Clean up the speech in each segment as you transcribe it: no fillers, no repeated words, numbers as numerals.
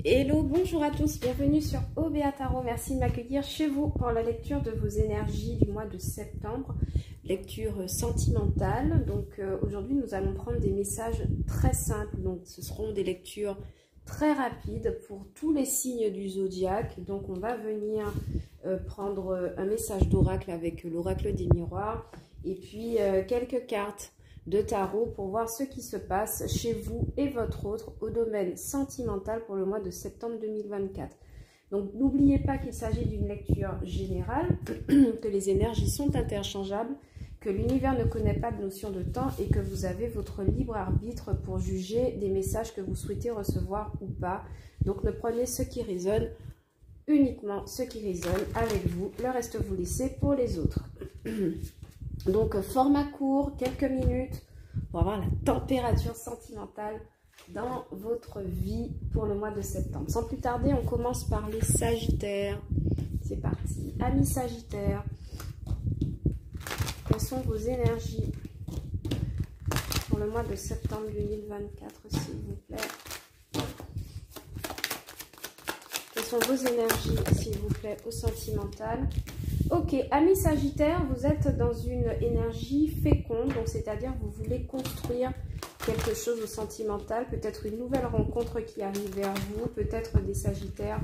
Hello, bonjour à tous, bienvenue sur OBA Tarot. Merci de m'accueillir chez vous pour la lecture de vos énergies du mois de septembre. Lecture sentimentale. Donc aujourd'hui, nous allons prendre des messages très simples. Donc ce seront des lectures très rapides pour tous les signes du zodiaque. Donc on va venir prendre un message d'oracle avec l'oracle des miroirs et puis quelques cartes de tarot pour voir ce qui se passe chez vous et votre autre au domaine sentimental pour le mois de septembre 2024. Donc n'oubliez pas qu'il s'agit d'une lecture générale, que les énergies sont interchangeables, que l'univers ne connaît pas de notion de temps et que vous avez votre libre arbitre pour juger des messages que vous souhaitez recevoir ou pas. Donc ne prenez ce qui résonne, uniquement ce qui résonne avec vous, le reste vous laissez pour les autres. Donc, format court, quelques minutes pour avoir la température sentimentale dans votre vie pour le mois de septembre. Sans plus tarder, on commence par les Sagittaires. C'est parti. Amis Sagittaires, quelles sont vos énergies pour le mois de septembre 2024, s'il vous plaît? Quelles sont vos énergies, s'il vous plaît, au sentimental? Ok, amis Sagittaire, vous êtes dans une énergie féconde, donc c'est-à-dire vous voulez construire quelque chose au sentimental, peut-être une nouvelle rencontre qui arrive vers vous, peut-être des Sagittaires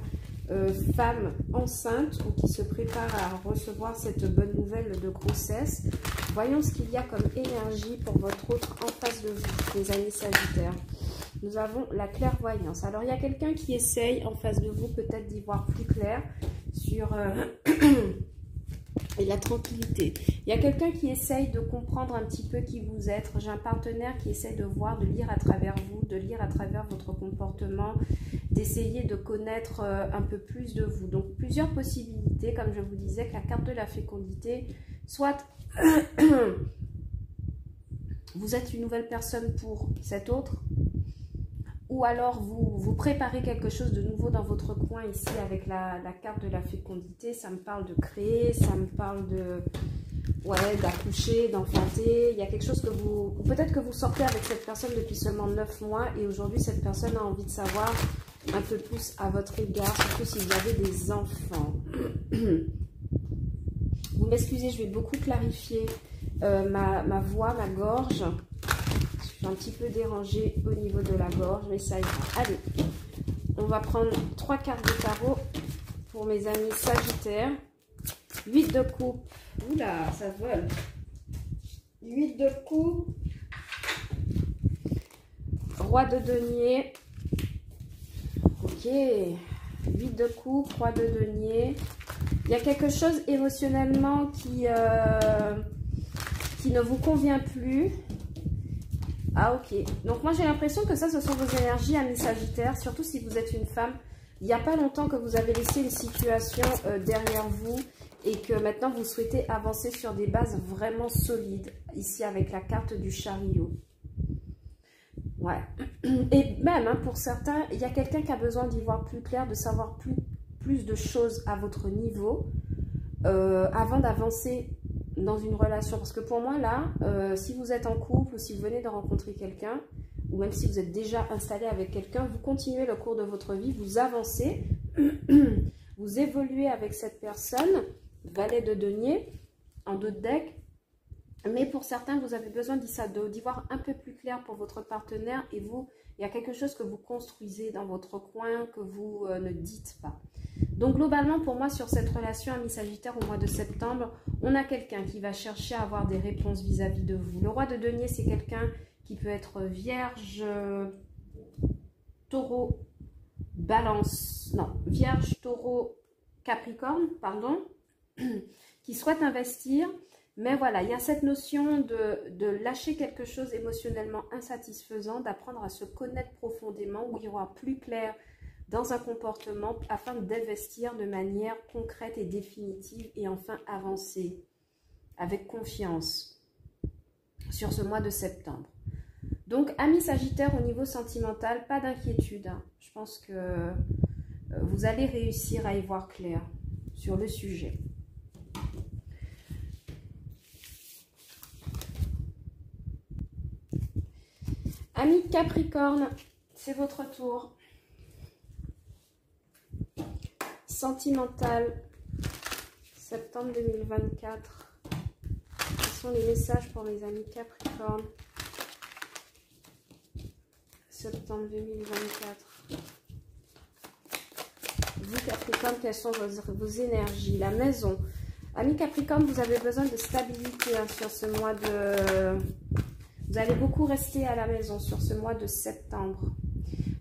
femmes enceintes ou qui se préparent à recevoir cette bonne nouvelle de grossesse. Voyons ce qu'il y a comme énergie pour votre autre en face de vous, les amis Sagittaires. Nous avons la clairvoyance. Alors, il y a quelqu'un qui essaye en face de vous peut-être d'y voir plus clair sur... et la tranquillité. Il y a quelqu'un qui essaye de comprendre un petit peu qui vous êtes. J'ai un partenaire qui essaye de voir, de lire à travers vous, de lire à travers votre comportement, d'essayer de connaître un peu plus de vous. Donc plusieurs possibilités, comme je vous disais, que la carte de la fécondité, soit vous êtes une nouvelle personne pour cet autre, ou alors vous préparez quelque chose de nouveau dans votre coin ici avec la carte de la fécondité. Ça me parle de créer, ça me parle de d'accoucher, d'enfanter. Il y a quelque chose que vous... Peut-être que vous sortez avec cette personne depuis seulement 9 mois et aujourd'hui cette personne a envie de savoir un peu plus à votre égard, surtout si vous avez des enfants. Vous m'excusez, je vais beaucoup clarifier ma voix, ma gorge. Je suis un petit peu dérangée au niveau de la gorge, mais ça ira. Allez, on va prendre 3 cartes de tarot pour mes amis Sagittaires. 8 de coupe. Oula, ça vole. 8 de coupe. Roi de denier. Ok. 8 de coupe, roi de denier. Il y a quelque chose émotionnellement qui ne vous convient plus. Ah ok, donc moi j'ai l'impression que ça ce sont vos énergies amis Sagittaire, surtout si vous êtes une femme. Il n'y a pas longtemps que vous avez laissé une situation derrière vous et que maintenant vous souhaitez avancer sur des bases vraiment solides, ici avec la carte du chariot. Ouais, et même hein, pour certains, il y a quelqu'un qui a besoin d'y voir plus clair, de savoir plus de choses à votre niveau avant d'avancer dans une relation. Parce que pour moi là, si vous êtes en couple ou si vous venez de rencontrer quelqu'un, ou même si vous êtes déjà installé avec quelqu'un, vous continuez le cours de votre vie, vous avancez, vous évoluez avec cette personne, valet de denier, en dos de deck. Mais pour certains, vous avez besoin d'y voir un peu plus clair pour votre partenaire et vous, il y a quelque chose que vous construisez dans votre coin que vous ne dites pas. Donc globalement, pour moi, sur cette relation amis Sagittaire au mois de septembre, on a quelqu'un qui va chercher à avoir des réponses vis-à-vis de vous. Le roi de denier, c'est quelqu'un qui peut être vierge, taureau, balance, non, vierge, taureau, capricorne, pardon, qui souhaite investir. Mais voilà, il y a cette notion de lâcher quelque chose émotionnellement insatisfaisant, d'apprendre à se connaître profondément, où il y aura plus clair dans un comportement afin d'investir de manière concrète et définitive et enfin avancer avec confiance sur ce mois de septembre. Donc, amis Sagittaire, au niveau sentimental, pas d'inquiétude. Hein. Je pense que vous allez réussir à y voir clair sur le sujet. Amis Capricorne, c'est votre tour. sentimental, septembre 2024. Quels sont les messages pour mes amis Capricorne? Septembre 2024. Vous Capricorne, quelles sont vos énergies? La maison. Amis Capricorne, vous avez besoin de stabilité hein, sur ce mois de... Vous allez beaucoup rester à la maison sur ce mois de septembre.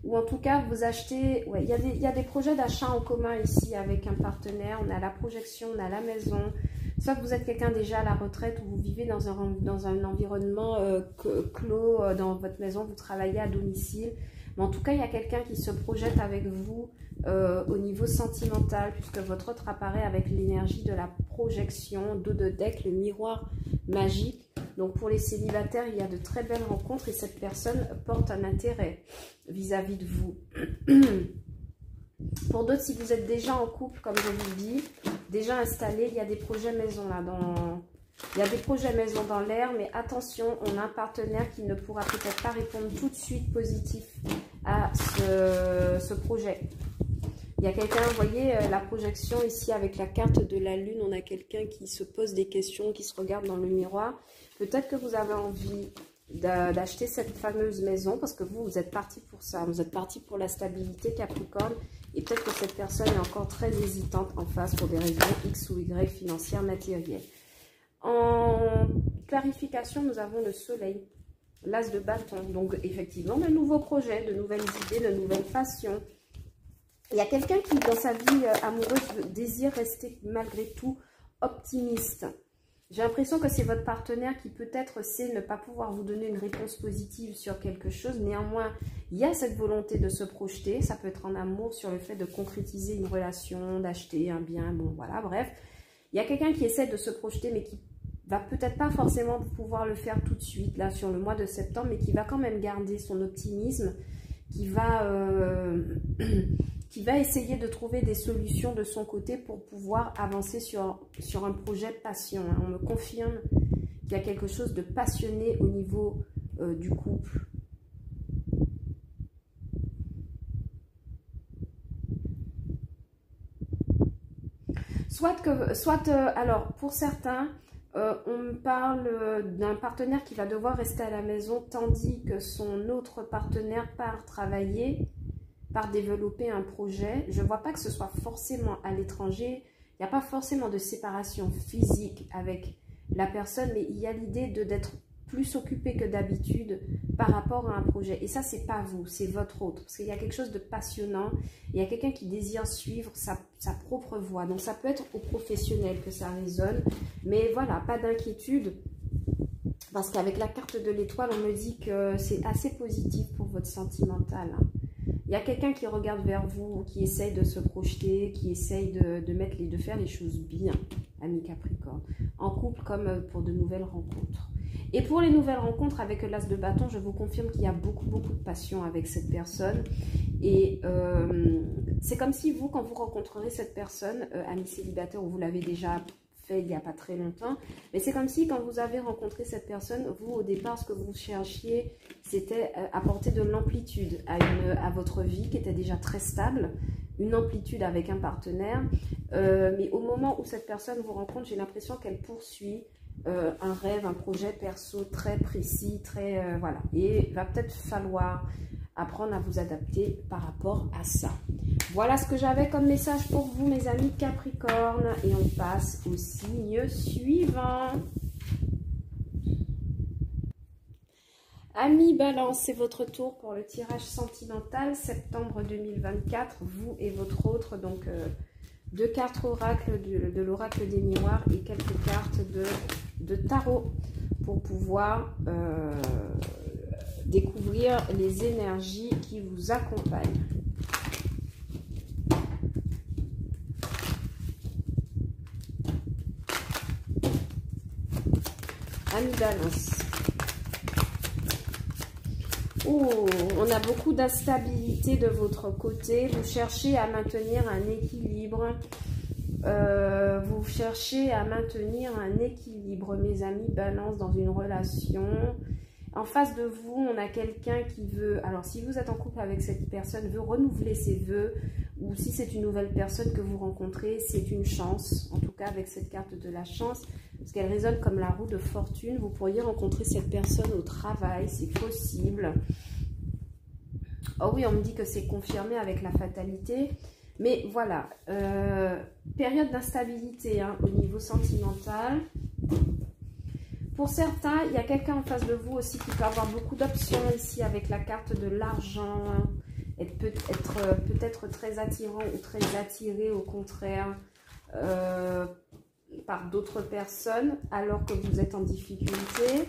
Ou en tout cas, vous achetez... Ouais, il y a des projets d'achat en commun ici avec un partenaire. On a la projection, on a la maison. Soit que vous êtes quelqu'un déjà à la retraite ou vous vivez dans un environnement clos dans votre maison, vous travaillez à domicile. Mais en tout cas, il y a quelqu'un qui se projette avec vous au niveau sentimental, puisque votre autre apparaît avec l'énergie de la projection, dos de deck, le miroir magique. Donc pour les célibataires, il y a de très belles rencontres et cette personne porte un intérêt vis-à-vis de vous. Pour d'autres, si vous êtes déjà en couple, comme je vous le dis, déjà installé, il y a des projets maison là il y a des projets maison dans l'air, mais attention, on a un partenaire qui ne pourra peut-être pas répondre tout de suite positif à ce projet. Il y a quelqu'un, vous voyez, la projection ici avec la carte de la lune, on a quelqu'un qui se pose des questions, qui se regarde dans le miroir. Peut-être que vous avez envie d'acheter cette fameuse maison parce que vous êtes parti pour ça. Vous êtes parti pour la stabilité Capricorne et peut-être que cette personne est encore très hésitante en face pour des raisons X ou Y financières, matérielles. En clarification, nous avons le soleil, l'as de bâton. Donc effectivement, de nouveaux projets, de nouvelles idées, de nouvelles passions. Il y a quelqu'un qui, dans sa vie amoureuse, désire rester malgré tout optimiste. J'ai l'impression que c'est votre partenaire qui peut-être sait ne pas pouvoir vous donner une réponse positive sur quelque chose. Néanmoins, il y a cette volonté de se projeter. Ça peut être en amour sur le fait de concrétiser une relation, d'acheter un bien. Bon, voilà, bref. Il y a quelqu'un qui essaie de se projeter, mais qui va peut-être pas forcément pouvoir le faire tout de suite, là, sur le mois de septembre, mais qui va quand même garder son optimisme, qui va essayer de trouver des solutions de son côté pour pouvoir avancer sur un projet passion. On me confirme qu'il y a quelque chose de passionné au niveau du couple. Alors, pour certains, on me parle d'un partenaire qui va devoir rester à la maison, tandis que son autre partenaire part travailler, part développer un projet. Je ne vois pas que ce soit forcément à l'étranger. Il n'y a pas forcément de séparation physique avec la personne, mais il y a l'idée d'être plus occupé que d'habitude par rapport à un projet. Et ça, c'est pas vous, c'est votre autre. Parce qu'il y a quelque chose de passionnant. Il y a quelqu'un qui désire suivre sa propre voie. Donc, ça peut être au professionnel que ça résonne. Mais voilà, pas d'inquiétude. Parce qu'avec la carte de l'étoile, on me dit que c'est assez positif pour votre sentimental. Il y a quelqu'un qui regarde vers vous, qui essaye de se projeter, qui essaye de faire les choses bien, ami Capricorne. En couple comme pour de nouvelles rencontres. Et pour les nouvelles rencontres avec l'as de bâton, je vous confirme qu'il y a beaucoup de passion avec cette personne. Et c'est comme si vous, quand vous rencontrerez cette personne, ami célibataire, ou vous l'avez déjà fait il n'y a pas très longtemps, mais c'est comme si quand vous avez rencontré cette personne, vous, au départ, ce que vous cherchiez, c'était apporter de l'amplitude à votre vie qui était déjà très stable, une amplitude avec un partenaire. Mais au moment où cette personne vous rencontre, j'ai l'impression qu'elle poursuit un rêve, un projet perso très précis, très voilà. Et il va peut-être falloir apprendre à vous adapter par rapport à ça. Voilà ce que j'avais comme message pour vous, mes amis Capricorne. Et on passe au signe suivant. Amis Balance, c'est votre tour pour le tirage sentimental, septembre 2024. Vous et votre autre, donc 2 cartes oracle de l'oracle des miroirs et quelques cartes de tarot pour pouvoir découvrir les énergies qui vous accompagnent. Amis Balance. Oh, on a beaucoup d'instabilité de votre côté. Vous cherchez à maintenir un équilibre. Vous cherchez à maintenir un équilibre, mes amis Balance, dans une relation. En face de vous, on a quelqu'un qui veut... Alors, si vous êtes en couple avec cette personne, veut renouveler ses vœux ou si c'est une nouvelle personne que vous rencontrez, c'est une chance, en tout cas avec cette carte de la chance, parce qu'elle résonne comme la roue de fortune. Vous pourriez rencontrer cette personne au travail, c'est possible. Oh oui, on me dit que c'est confirmé avec la fatalité, mais voilà, période d'instabilité hein, au niveau sentimental. Pour certains, il y a quelqu'un en face de vous aussi qui peut avoir beaucoup d'options ici avec la carte de l'argent. Elle peut être peut-être très attirant ou très attiré au contraire par d'autres personnes alors que vous êtes en difficulté.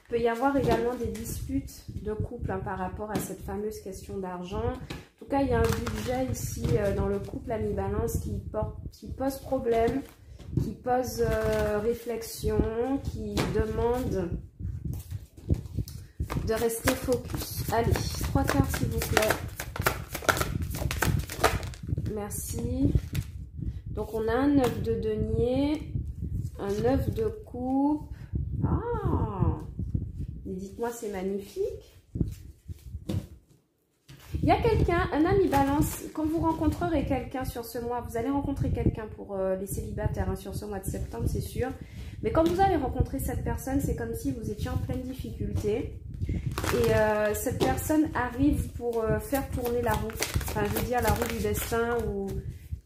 Il peut y avoir également des disputes de couple hein, par rapport à cette fameuse question d'argent. En tout cas, il y a un budget ici dans le couple ami balance qui pose problème, qui pose réflexion, qui demande de rester focus. Allez, 3 cartes s'il vous plaît. Merci. Donc, on a un 9 de denier, un 9 de coupe. Ah! Dites-moi, c'est magnifique. Il y a quelqu'un, un ami balance, quand vous rencontrerez quelqu'un sur ce mois, vous allez rencontrer quelqu'un pour les célibataires hein, sur ce mois de septembre, c'est sûr. Mais quand vous allez rencontrer cette personne, c'est comme si vous étiez en pleine difficulté. Et cette personne arrive pour faire tourner la roue. Enfin, je veux dire la roue du destin ou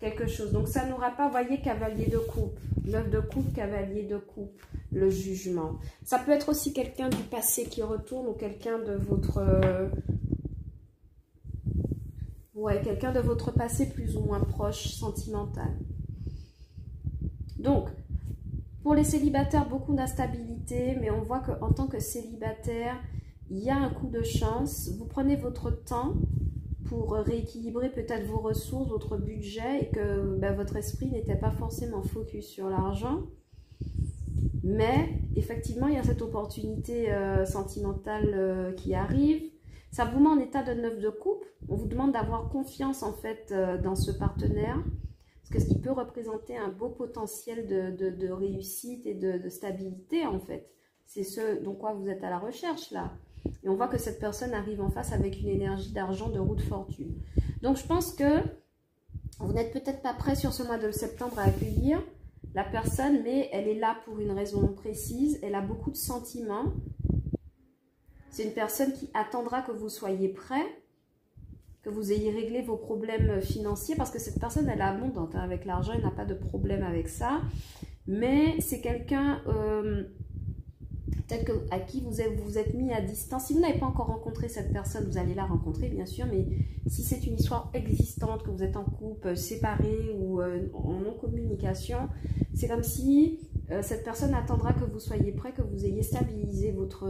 quelque chose. Donc, ça n'aura pas, voyez, cavalier de coupe. 9 de coupe, cavalier de coupe. Le jugement. Ça peut être aussi quelqu'un du passé qui retourne ou quelqu'un de votre... ouais, quelqu'un de votre passé plus ou moins proche, sentimental. Donc, pour les célibataires, beaucoup d'instabilité, mais on voit qu'en tant que célibataire, il y a un coup de chance. Vous prenez votre temps pour rééquilibrer peut-être vos ressources, votre budget, et que ben, votre esprit n'était pas forcément focus sur l'argent. Mais effectivement, il y a cette opportunité sentimentale qui arrive. Ça vous met en état de 9 de coupe. On vous demande d'avoir confiance en fait dans ce partenaire. Parce qu'il peut représenter un beau potentiel de réussite et de stabilité en fait. C'est ce dont quoi vous êtes à la recherche là. Et on voit que cette personne arrive en face avec une énergie d'argent, de roue de fortune. Donc je pense que vous n'êtes peut-être pas prêt sur ce mois de septembre à accueillir la personne, mais elle est là pour une raison précise. Elle a beaucoup de sentiments. C'est une personne qui attendra que vous soyez prêt, que vous ayez réglé vos problèmes financiers, parce que cette personne, elle est abondante hein, avec l'argent, elle n'a pas de problème avec ça. Mais c'est quelqu'un peut-être à qui vous êtes mis à distance. Si vous n'avez pas encore rencontré cette personne, vous allez la rencontrer, bien sûr, mais si c'est une histoire existante, que vous êtes en couple, séparé ou en non-communication, c'est comme si cette personne attendra que vous soyez prêt, que vous ayez stabilisé votre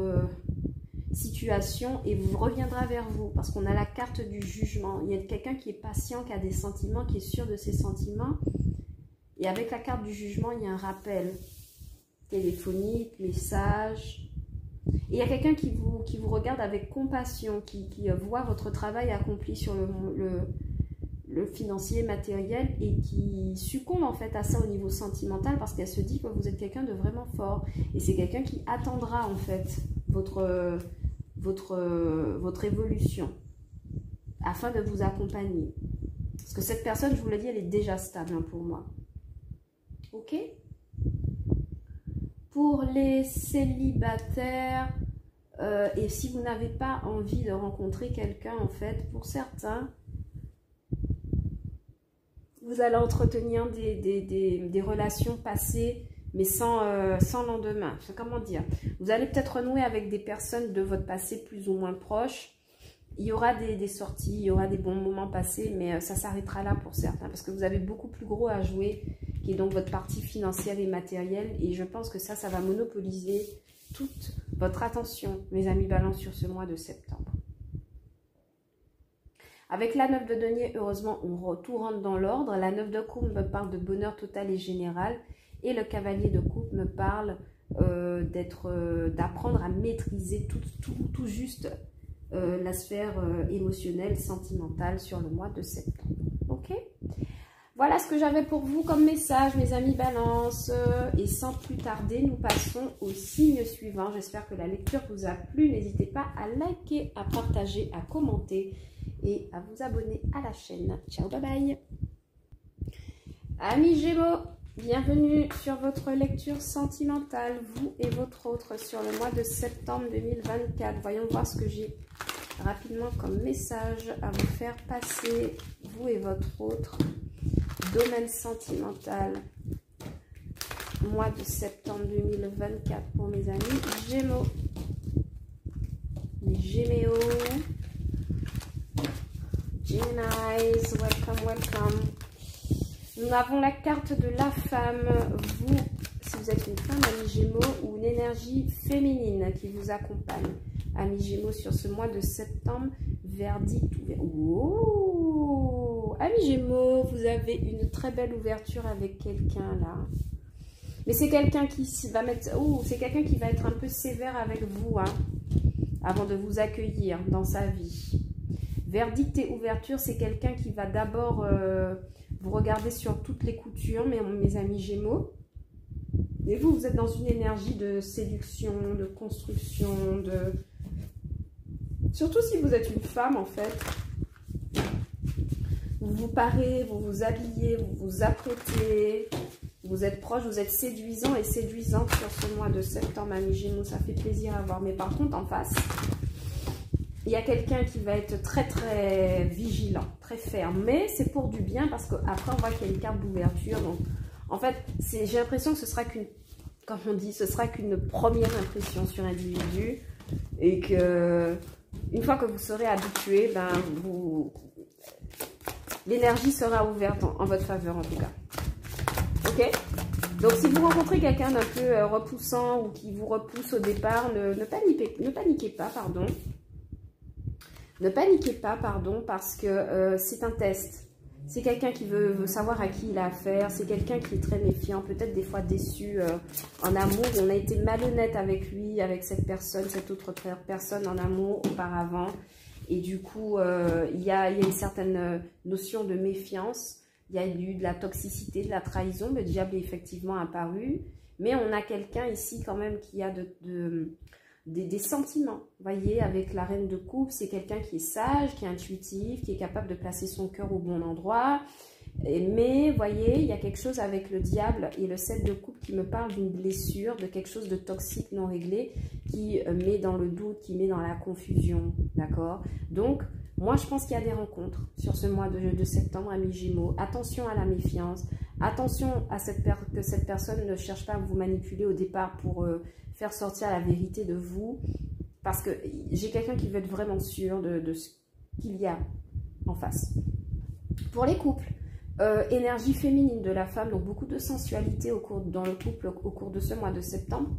situation et vous reviendra vers vous, parce qu'on a la carte du jugement. Il y a quelqu'un qui est patient, qui a des sentiments, qui est sûr de ses sentiments. Et avec la carte du jugement, il y a un rappel téléphonique, message. Et il y a quelqu'un qui vous regarde avec compassion, qui voit votre travail accompli sur le financier, matériel, et qui succombe en fait à ça au niveau sentimental, parce qu'elle se dit que vous êtes quelqu'un de vraiment fort. Et c'est quelqu'un qui attendra en fait votre évolution afin de vous accompagner. Parce que cette personne, je vous l'ai dit, elle est déjà stable hein, pour moi. Ok ? Pour les célibataires, et si vous n'avez pas envie de rencontrer quelqu'un, en fait, pour certains, vous allez entretenir des relations passées, mais sans lendemain. Comment dire? Vous allez peut-être renouer avec des personnes de votre passé plus ou moins proches. Il y aura des sorties, il y aura des bons moments passés, mais ça s'arrêtera là pour certains, parce que vous avez beaucoup plus gros à jouer, qui est donc votre partie financière et matérielle, et je pense que ça va monopoliser toute votre attention, mes amis balance, sur ce mois de septembre. Avec la 9 de denier, heureusement, tout rentre dans l'ordre. La 9 de coupe me parle de bonheur total et général, et le cavalier de coupe me parle d'apprendre à maîtriser tout juste la sphère émotionnelle, sentimentale sur le mois de septembre. Ok ? Voilà ce que j'avais pour vous comme message, mes amis balance. Et sans plus tarder, nous passons au signe suivant. J'espère que la lecture vous a plu. N'hésitez pas à liker, à partager, à commenter. et à vous abonner à la chaîne. Ciao, bye bye. Amis Gémeaux, bienvenue sur votre lecture sentimentale, vous et votre autre, sur le mois de septembre 2024. Voyons voir ce que j'ai rapidement comme message à vous faire passer, vous et votre autre. Domaine sentimental, mois de septembre 2024 pour mes amis Gémeaux. Les Gémeaux, Geminis, welcome, welcome. Nous avons la carte de la femme. Vous, si vous êtes une femme, amis Gémeaux, ou une énergie féminine qui vous accompagne. Amis Gémeaux, sur ce mois de septembre, verdict ouvert. Oh, amis Gémeaux, vous avez une très belle ouverture avec quelqu'un là. Mais c'est quelqu'un qui va mettre... Oh, c'est quelqu'un qui va être un peu sévère avec vous, hein, avant de vous accueillir dans sa vie. Verdict et ouverture, c'est quelqu'un qui va d'abord vous regarder sur toutes les coutures, mes amis Gémeaux. Et vous, vous êtes dans une énergie de séduction, de construction, de... Surtout si vous êtes une femme, en fait. Vous vous parez, vous vous habillez, vous vous apprêtez. Vous êtes proche, vous êtes séduisant et séduisante sur ce mois de septembre, amis Gémeaux. Ça fait plaisir à voir. Mais par contre, en face, il y a quelqu'un qui va être très, très vigilant, très ferme. Mais c'est pour du bien parce qu'après, on voit qu'il y a une carte d'ouverture. Donc, en fait, j'ai l'impression que ce sera qu'une, comme on dit, ce sera qu'une première impression sur l'individu. Et que, une fois que vous serez habitué, ben, l'énergie sera ouverte en votre faveur, en tout cas. Ok? Donc, si vous rencontrez quelqu'un d'un peu repoussant ou qui vous repousse au départ, ne paniquez pas, pardon. Ne paniquez pas, pardon, parce que c'est un test. C'est quelqu'un qui veut savoir à qui il a affaire. C'est quelqu'un qui est très méfiant, peut-être des fois déçu en amour. On a été malhonnête avec lui, avec cette personne, cette autre personne en amour auparavant. Et du coup, il y a une certaine notion de méfiance. Il y a eu de la toxicité, de la trahison. Le diable est effectivement apparu. Mais on a quelqu'un ici quand même qui a des sentiments. Vous voyez, avec la reine de coupe, c'est quelqu'un qui est sage, qui est intuitif, qui est capable de placer son cœur au bon endroit. Mais, vous voyez, il y a quelque chose avec le diable et le 7 de coupe qui me parle d'une blessure, de quelque chose de toxique non réglé, qui met dans le doute, qui met dans la confusion. D'accord? Donc, moi, je pense qu'il y a des rencontres sur ce mois de septembre, amis Gémeaux. Attention à la méfiance. Attention à que cette personne ne cherche pas à vous manipuler au départ pour faire sortir la vérité de vous. Parce que j'ai quelqu'un qui veut être vraiment sûr de ce qu'il y a en face. Pour les couples, énergie féminine de la femme, donc beaucoup de sensualité dans le couple au cours de ce mois de septembre.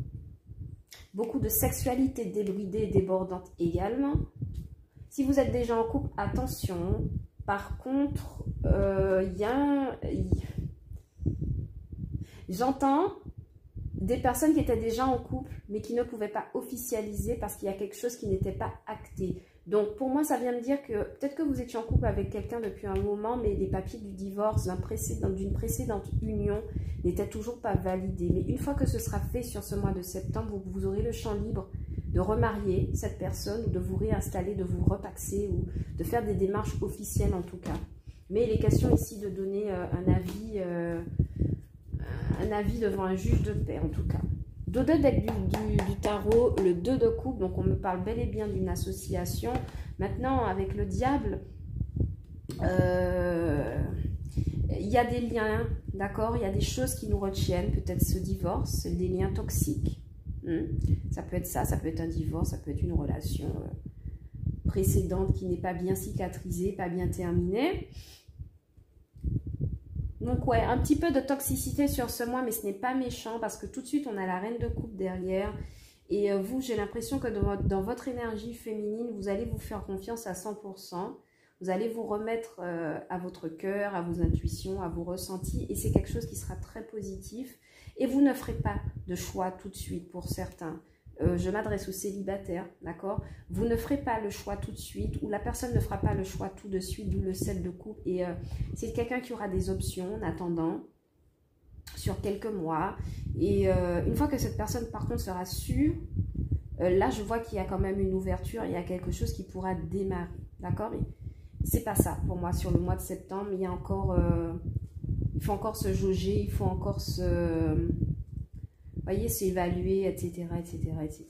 Beaucoup de sexualité débridée et débordante également. Si vous êtes déjà en couple, attention. Par contre, j'entends des personnes qui étaient déjà en couple, mais qui ne pouvaient pas officialiser parce qu'il y a quelque chose qui n'était pas acté. Donc, pour moi, ça vient me dire que peut-être que vous étiez en couple avec quelqu'un depuis un moment, mais les papiers du divorce d'une précédente union n'étaient toujours pas validés. Mais une fois que ce sera fait sur ce mois de septembre, vous aurez le champ libre de remarier cette personne, ou de vous réinstaller, de vous repaxer, ou de faire des démarches officielles en tout cas. Mais il est question ici de donner un avis devant un juge de paix en tout cas. Dos de deck du tarot, le 2 de coupe, donc on me parle bel et bien d'une association. Maintenant, avec le diable, il y a des liens, d'accord? Il y a des choses qui nous retiennent, peut-être ce divorce, des liens toxiques. Ça peut être ça peut être un divorce, ça peut être une relation précédente qui n'est pas bien cicatrisée, pas bien terminée. Donc ouais, un petit peu de toxicité sur ce mois, mais ce n'est pas méchant parce que tout de suite on a la reine de coupe derrière. Et vous, j'ai l'impression que dans votre énergie féminine, vous allez vous faire confiance à 100%. Vous allez vous remettre à votre cœur, à vos intuitions, à vos ressentis. Et c'est quelque chose qui sera très positif. Et vous ne ferez pas de choix tout de suite pour certains. Je m'adresse aux célibataires, d'accord? Vous ne ferez pas le choix tout de suite, ou la personne ne fera pas le choix tout de suite, d'où le 7 de coupe. Et c'est quelqu'un qui aura des options en attendant, sur quelques mois. Et une fois que cette personne, par contre, sera sûre, là, je vois qu'il y a quand même une ouverture, il y a quelque chose qui pourra démarrer, d'accord? c'est pas ça pour moi sur le mois de septembre. Il y a encore, il faut encore se jauger, il faut encore se, vous voyez, s'évaluer, etc., etc., etc.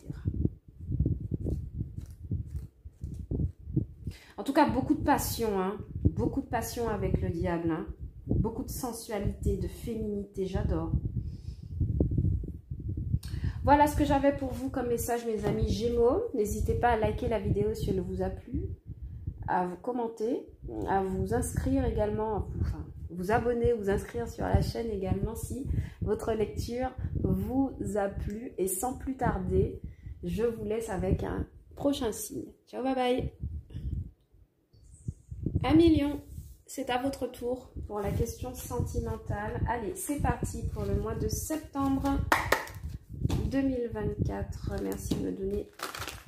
En tout cas, beaucoup de passion, hein, beaucoup de passion avec le diable, hein, beaucoup de sensualité, de féminité, j'adore. Voilà ce que j'avais pour vous comme message, mes amis Gémeaux. N'hésitez pas à liker la vidéo si elle vous a plu, à vous commenter, à vous inscrire également, enfin, vous abonner, vous inscrire sur la chaîne également si votre lecture vous a plu. Et sans plus tarder, je vous laisse avec un prochain signe. Ciao, bye bye. Amis Lions, c'est à votre tour pour la question sentimentale. Allez, c'est parti pour le mois de septembre 2024. Merci de me donner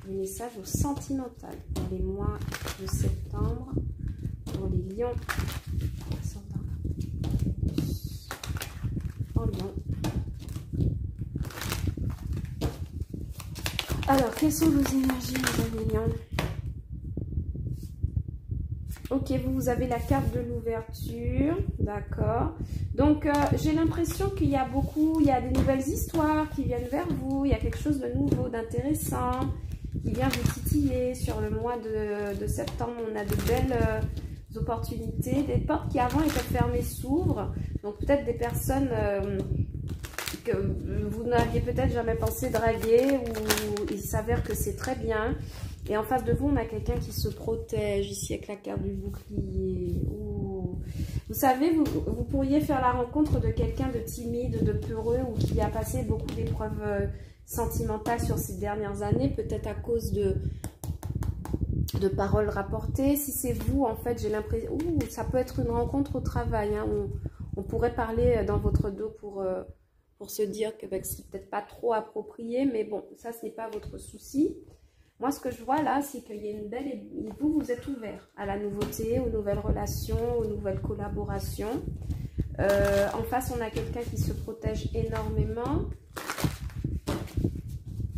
des messages au sentimental pour les mois de septembre, pour les lions. En lion. Alors, quelles sont vos énergies, mes amis lions? Ok, vous avez la carte de l'ouverture, d'accord. Donc, j'ai l'impression qu'il y a il y a des nouvelles histoires qui viennent vers vous. Il y a quelque chose de nouveau, d'intéressant qui vient vous titiller. Sur le mois de septembre, on a de belles opportunités. Des portes qui avant étaient fermées s'ouvrent. Donc, peut-être des personnes que vous n'aviez peut-être jamais pensé draguer ou il s'avère que c'est très bien. Et en face de vous, on a quelqu'un qui se protège, ici avec la carte du bouclier. Ouh. Vous savez, vous pourriez faire la rencontre de quelqu'un de timide, de peureux, ou qui a passé beaucoup d'épreuves sentimentales sur ces dernières années, peut-être à cause de paroles rapportées. Si c'est vous, en fait, j'ai l'impression... Ouh, ça peut être une rencontre au travail. Hein. On pourrait parler dans votre dos pour se dire que c'est peut-être pas trop approprié, mais bon, ça, ce n'est pas votre souci. Moi, ce que je vois là, c'est qu'il y a une belle... Vous êtes ouvert à la nouveauté, aux nouvelles relations, aux nouvelles collaborations. En face, on a quelqu'un qui se protège énormément.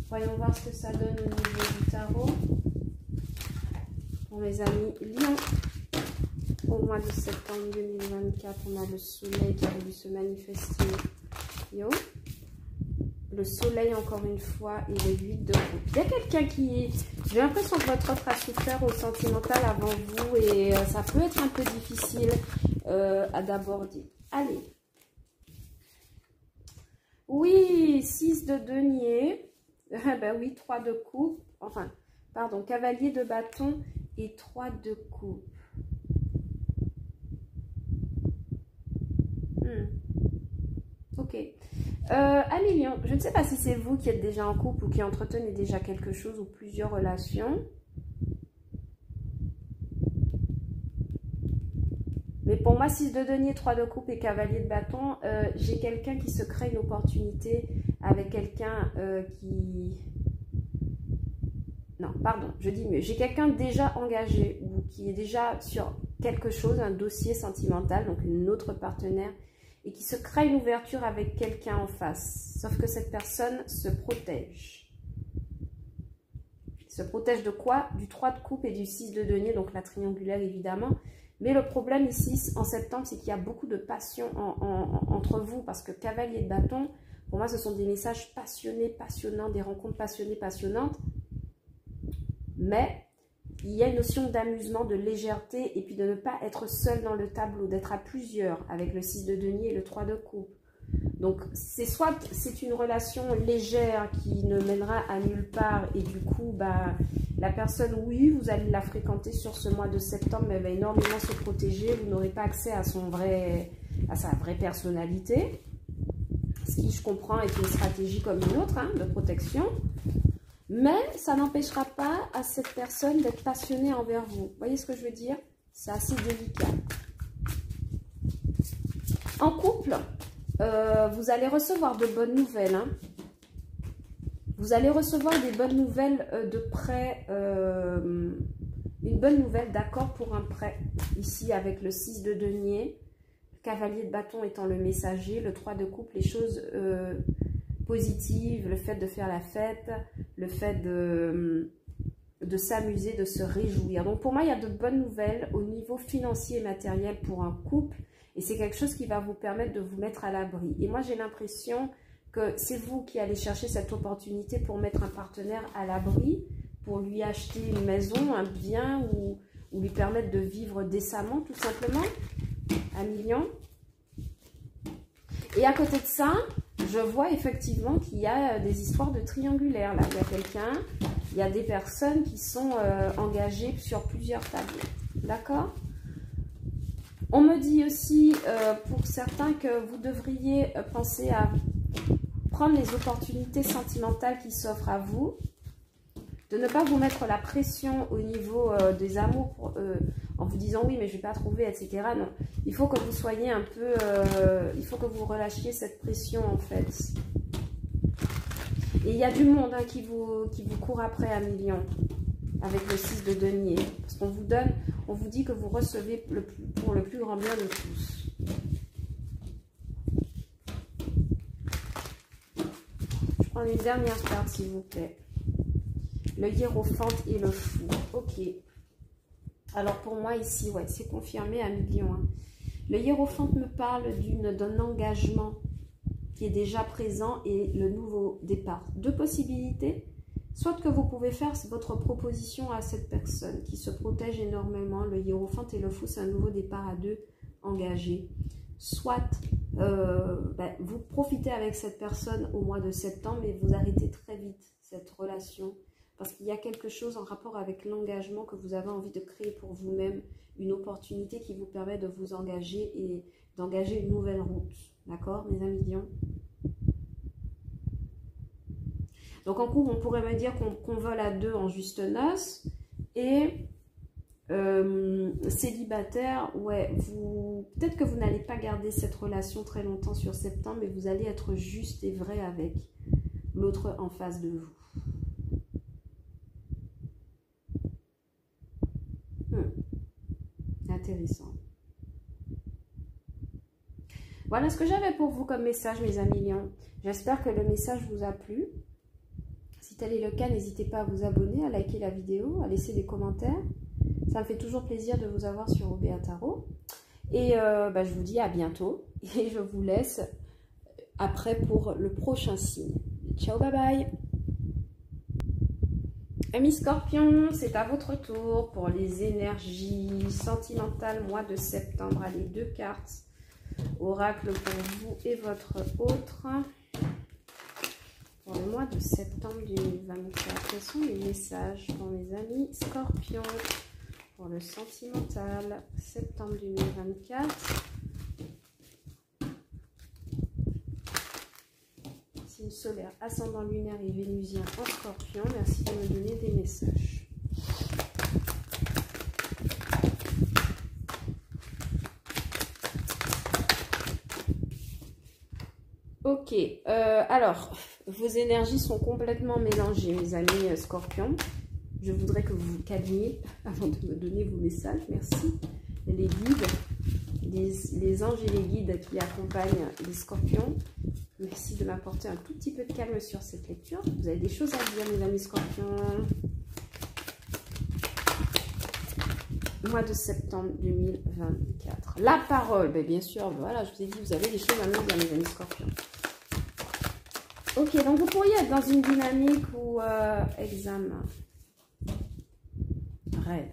Voyons voir ce que ça donne au niveau du tarot. Pour mes amis Lions, au mois de septembre 2024, on a le soleil qui a voulu se manifester. Yo. Le soleil, encore une fois, et le 8 de coupe. Il y a quelqu'un qui... J'ai l'impression que votre autre a souffert au sentimental avant vous et ça peut être un peu difficile d'aborder. Allez. Oui, 6 de denier. Ben oui, 3 de coupe. Enfin, pardon, cavalier de bâton et 3 de coupe. Ok. Amis Lions, je ne sais pas si c'est vous qui êtes déjà en couple ou qui entretenez déjà quelque chose ou plusieurs relations. Mais pour moi, 6 de denier, 3 de coupe et cavalier de bâton, j'ai quelqu'un qui se crée une opportunité avec quelqu'un qui... Non, pardon, je dis mieux. J'ai quelqu'un déjà engagé ou qui est déjà sur quelque chose, un dossier sentimental, donc une autre partenaire, et qui se crée une ouverture avec quelqu'un en face. Sauf que cette personne se protège. Se protège de quoi? Du 3 de coupe et du 6 de denier, donc la triangulaire évidemment. Mais le problème ici, en septembre, c'est qu'il y a beaucoup de passion entre vous, parce que cavalier de bâton, pour moi, ce sont des messages passionnés, passionnants, des rencontres passionnées, passionnantes. Mais il y a une notion d'amusement, de légèreté, et puis de ne pas être seul dans le tableau, d'être à plusieurs avec le 6 de denier et le 3 de coupe. Donc, c'est soit c'est une relation légère qui ne mènera à nulle part, et du coup, bah, la personne, oui, vous allez la fréquenter sur ce mois de septembre, mais elle va énormément se protéger, vous n'aurez pas accès à sa vraie personnalité, ce qui, je comprends, est une stratégie comme une autre, hein, de protection. Mais ça n'empêchera pas à cette personne d'être passionnée envers vous. Vous voyez ce que je veux dire? C'est assez délicat. En couple, vous allez recevoir de bonnes nouvelles. Hein. Vous allez recevoir des bonnes nouvelles de prêt. Une bonne nouvelle d'accord pour un prêt. Ici, avec le 6 de denier. Le cavalier de bâton étant le messager. Le 3 de coupe, les choses... positives, le fait de faire la fête, le fait de s'amuser, de se réjouir. Donc pour moi, il y a de bonnes nouvelles au niveau financier et matériel pour un couple. Et c'est quelque chose qui va vous permettre de vous mettre à l'abri. Et moi, j'ai l'impression que c'est vous qui allez chercher cette opportunité pour mettre un partenaire à l'abri, pour lui acheter une maison, un bien ou lui permettre de vivre décemment, tout simplement. 1 million. Et à côté de ça, je vois effectivement qu'il y a des histoires de triangulaire. Là, il y a quelqu'un, il y a des personnes qui sont engagées sur plusieurs tableaux. D'accord? On me dit aussi, pour certains, que vous devriez penser à prendre les opportunités sentimentales qui s'offrent à vous, de ne pas vous mettre la pression au niveau des amours en vous disant oui mais je ne vais pas trouver, etc. Non, il faut que vous soyez un peu, il faut que vous relâchiez cette pression en fait. Et il y a du monde hein, qui vous court après 1 million avec le 6 de denier. Parce qu'on vous donne, on vous dit que vous recevez pour le plus grand bien de tous. Je prends une dernière carte s'il vous plaît. Le hiérophante et le fou. Ok. Alors pour moi ici, ouais, c'est confirmé 1 million. Hein. Le hiérophante me parle d'un engagement qui est déjà présent et le nouveau départ. 2 possibilités. Soit que vous pouvez faire votre proposition à cette personne qui se protège énormément. Le hiérophante et le fou, c'est un nouveau départ à 2 engagés. Soit vous profitez avec cette personne au mois de septembre et vous arrêtez très vite cette relation. Parce qu'il y a quelque chose en rapport avec l'engagement que vous avez envie de créer pour vous-même, une opportunité qui vous permet de vous engager et d'engager une nouvelle route. D'accord, mes 1 million? Donc en cours, on pourrait me dire qu'on vole à 2 en juste noces. Et célibataire, ouais, peut-être que vous n'allez pas garder cette relation très longtemps sur septembre, mais vous allez être juste et vrai avec l'autre en face de vous. Intéressant. Voilà ce que j'avais pour vous comme message, mes 1 million. J'espère que le message vous a plu. Si tel est le cas, n'hésitez pas à vous abonner, à liker la vidéo, à laisser des commentaires. Ça me fait toujours plaisir de vous avoir sur OBA Tarot. Et je vous dis à bientôt. Et je vous laisse après pour le prochain signe. Ciao, bye bye. Amis Scorpion, c'est à votre tour pour les énergies sentimentales mois de septembre. Allez, 2 cartes. Oracle pour vous et votre autre. Pour le mois de septembre 2024. Quels sont les messages pour mes amis Scorpions pour le sentimental septembre 2024? Signe solaire, ascendant lunaire et vénusien en Scorpion. Merci de me donner des messages. Ok, alors, vos énergies sont complètement mélangées, mes amis Scorpions. Je voudrais que vous vous calmiez avant de me donner vos messages. Merci. Les guides, les anges et les guides qui accompagnent les Scorpions. Merci de m'apporter un tout petit peu de calme sur cette lecture. Vous avez des choses à dire, mes amis Scorpions. Mois de septembre 2024. La parole, bien sûr, voilà, je vous ai dit, vous avez des choses à me dire, mes amis Scorpions. Ok, donc vous pourriez être dans une dynamique où examen, rêve.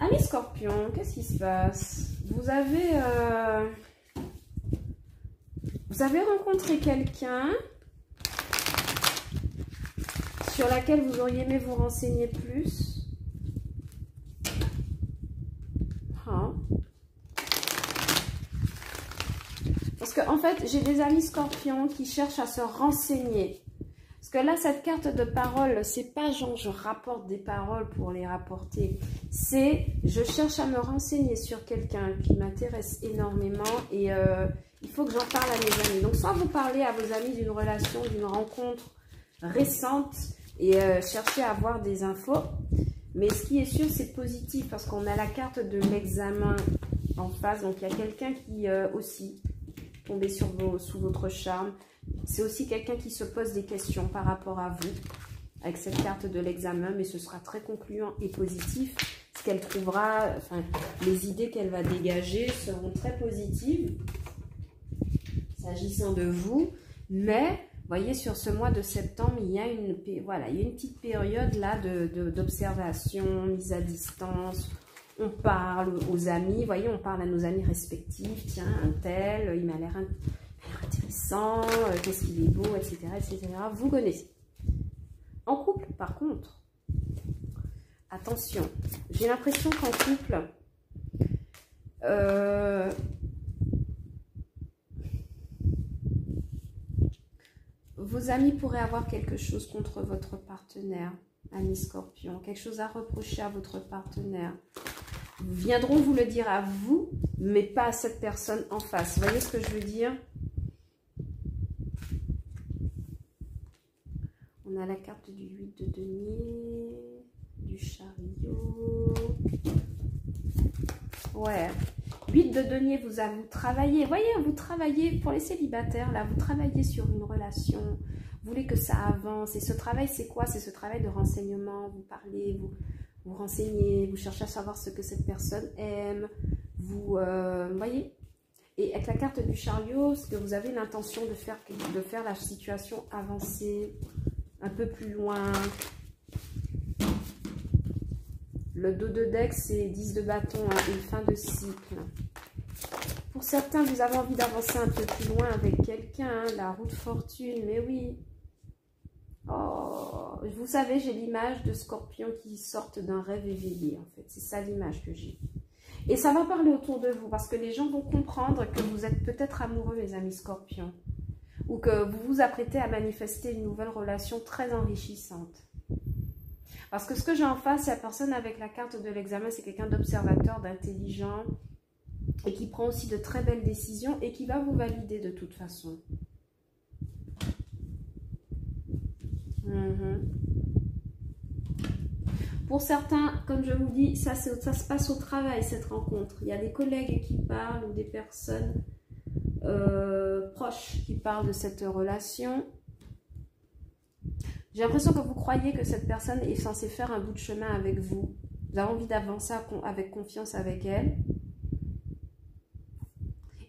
Amis Scorpions, qu'est-ce qui se passe? Vous avez rencontré quelqu'un sur laquelle vous auriez aimé vous renseigner plus. Parce que en fait, j'ai des amis Scorpions qui cherchent à se renseigner. Parce que là, cette carte de parole, c'est pas genre je rapporte des paroles pour les rapporter. C'est je cherche à me renseigner sur quelqu'un qui m'intéresse énormément et il faut que j'en parle à mes amis. Donc, soit vous parlez à vos amis d'une relation, d'une rencontre récente et cherchez à avoir des infos. Mais ce qui est sûr, c'est positif parce qu'on a la carte de l'examen en face. Donc, il y a quelqu'un qui aussi tombé sous votre charme. C'est aussi quelqu'un qui se pose des questions par rapport à vous. avec cette carte de l'examen, mais ce sera très concluant et positif. Ce qu'elle trouvera, enfin, les idées qu'elle va dégager seront très positives, s'agissant de vous. Mais, vous voyez, sur ce mois de septembre, il y a une petite période là d'observation, mise à distance. On parle aux amis, vous voyez, on parle à nos amis respectifs. Tiens, un tel, il m'a l'air intéressant, qu'est-ce qu'il est beau, etc., etc. Vous connaissez. En couple, par contre, attention, j'ai l'impression qu'en couple, vos amis pourraient avoir quelque chose contre votre partenaire, ami Scorpion, quelque chose à reprocher à votre partenaire. Ils viendront vous le dire à vous, mais pas à cette personne en face. Vous voyez ce que je veux dire? On a la carte du 8 de denier, du chariot. Ouais. 8 de denier, vous travaillez. Vous voyez, vous travaillez, pour les célibataires, là, vous travaillez sur une relation. Vous voulez que ça avance. Et ce travail, c'est quoi? C'est ce travail de renseignement. Vous parlez, vous renseignez, vous cherchez à savoir ce que cette personne aime. Vous voyez? Et avec la carte du chariot, ce que vous avez l'intention de faire la situation avancer un peu plus loin. Le dos de deck, c'est 10 de bâton, hein, une fin de cycle. Pour certains, vous avez envie d'avancer un peu plus loin avec quelqu'un, hein, la roue de fortune, mais oui. Oh, vous savez, j'ai l'image de scorpions qui sortent d'un rêve éveillé, en fait. C'est ça l'image que j'ai. Et ça va parler autour de vous, parce que les gens vont comprendre que vous êtes peut-être amoureux, les amis scorpions. Ou que vous vous apprêtez à manifester une nouvelle relation très enrichissante. Parce que ce que j'ai en face, c'est la personne avec la carte de l'examen, c'est quelqu'un d'observateur, d'intelligent, et qui prend aussi de très belles décisions, et qui va vous valider de toute façon. Pour certains, comme je vous dis, ça se passe au travail, cette rencontre. Il y a des collègues qui parlent, ou des personnes proches qui parlent de cette relation. J'ai l'impression que vous croyez que cette personne est censée faire un bout de chemin avec vous. Vous avez envie d'avancer avec confiance avec elle.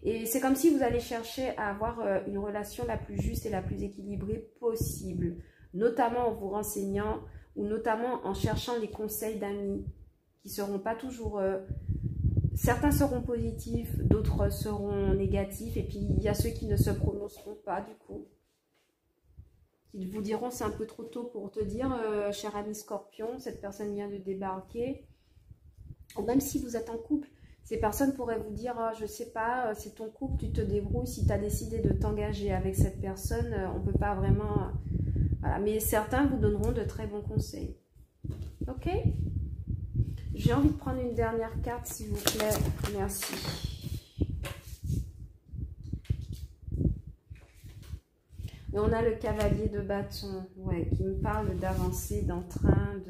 Et c'est comme si vous allez chercher à avoir une relation la plus juste et la plus équilibrée possible. Notamment en vous renseignant ou notamment en cherchant les conseils d'amis qui ne seront pas toujours... certains seront positifs, d'autres seront négatifs. Et puis il y a ceux qui ne se prononceront pas du coup. Ils vous diront c'est un peu trop tôt pour te dire, cher ami scorpion, cette personne vient de débarquer. Ou même si vous êtes en couple, ces personnes pourraient vous dire, je ne sais pas, c'est ton couple, tu te débrouilles. Si tu as décidé de t'engager avec cette personne, on ne peut pas vraiment... Voilà. Mais certains vous donneront de très bons conseils. Ok? J'ai envie de prendre une dernière carte, s'il vous plaît. Merci. Et on a le cavalier de bâton, ouais, qui me parle d'avancer, d'entrain,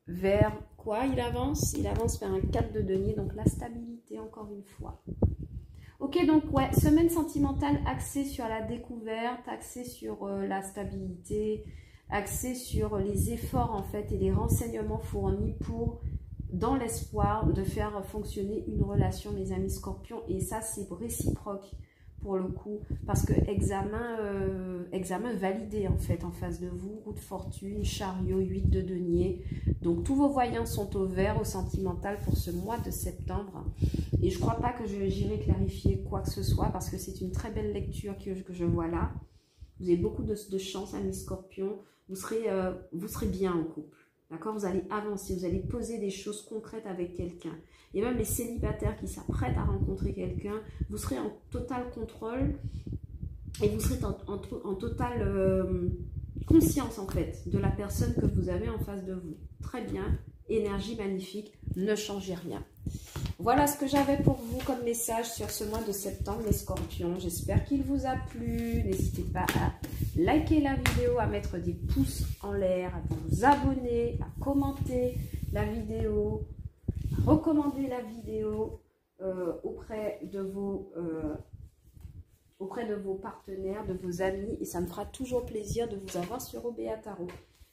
vers quoi il avance? Il avance vers un 4 de denier, donc la stabilité encore une fois. Ok, donc ouais, semaine sentimentale axée sur la découverte, axée sur la stabilité, axée sur les efforts en fait et les renseignements fournis pour, dans l'espoir de faire fonctionner une relation, mes amis scorpions. Et ça, c'est réciproque. Pour le coup, parce que examen validé en fait en face de vous, roue de fortune, chariot, 8 de denier. Donc tous vos voyants sont au vert, au sentimental pour ce mois de septembre. Et je ne crois pas que j'irai clarifier quoi que ce soit parce que c'est une très belle lecture que je vois là. Vous avez beaucoup de chance, amis scorpions. Vous serez bien en couple. D'accord? Vous allez avancer, vous allez poser des choses concrètes avec quelqu'un. Et même les célibataires qui s'apprêtent à rencontrer quelqu'un, vous serez en total contrôle et vous serez en totale conscience en fait de la personne que vous avez en face de vous. Très bien, énergie magnifique, ne changez rien. Voilà ce que j'avais pour vous comme message sur ce mois de septembre, les scorpions. J'espère qu'il vous a plu. N'hésitez pas à liker la vidéo, à mettre des pouces en l'air, à vous abonner, à commenter la vidéo, à recommander la vidéo auprès de vos auprès de vos partenaires, de vos amis, et ça me fera toujours plaisir de vous avoir sur OBA Tarot.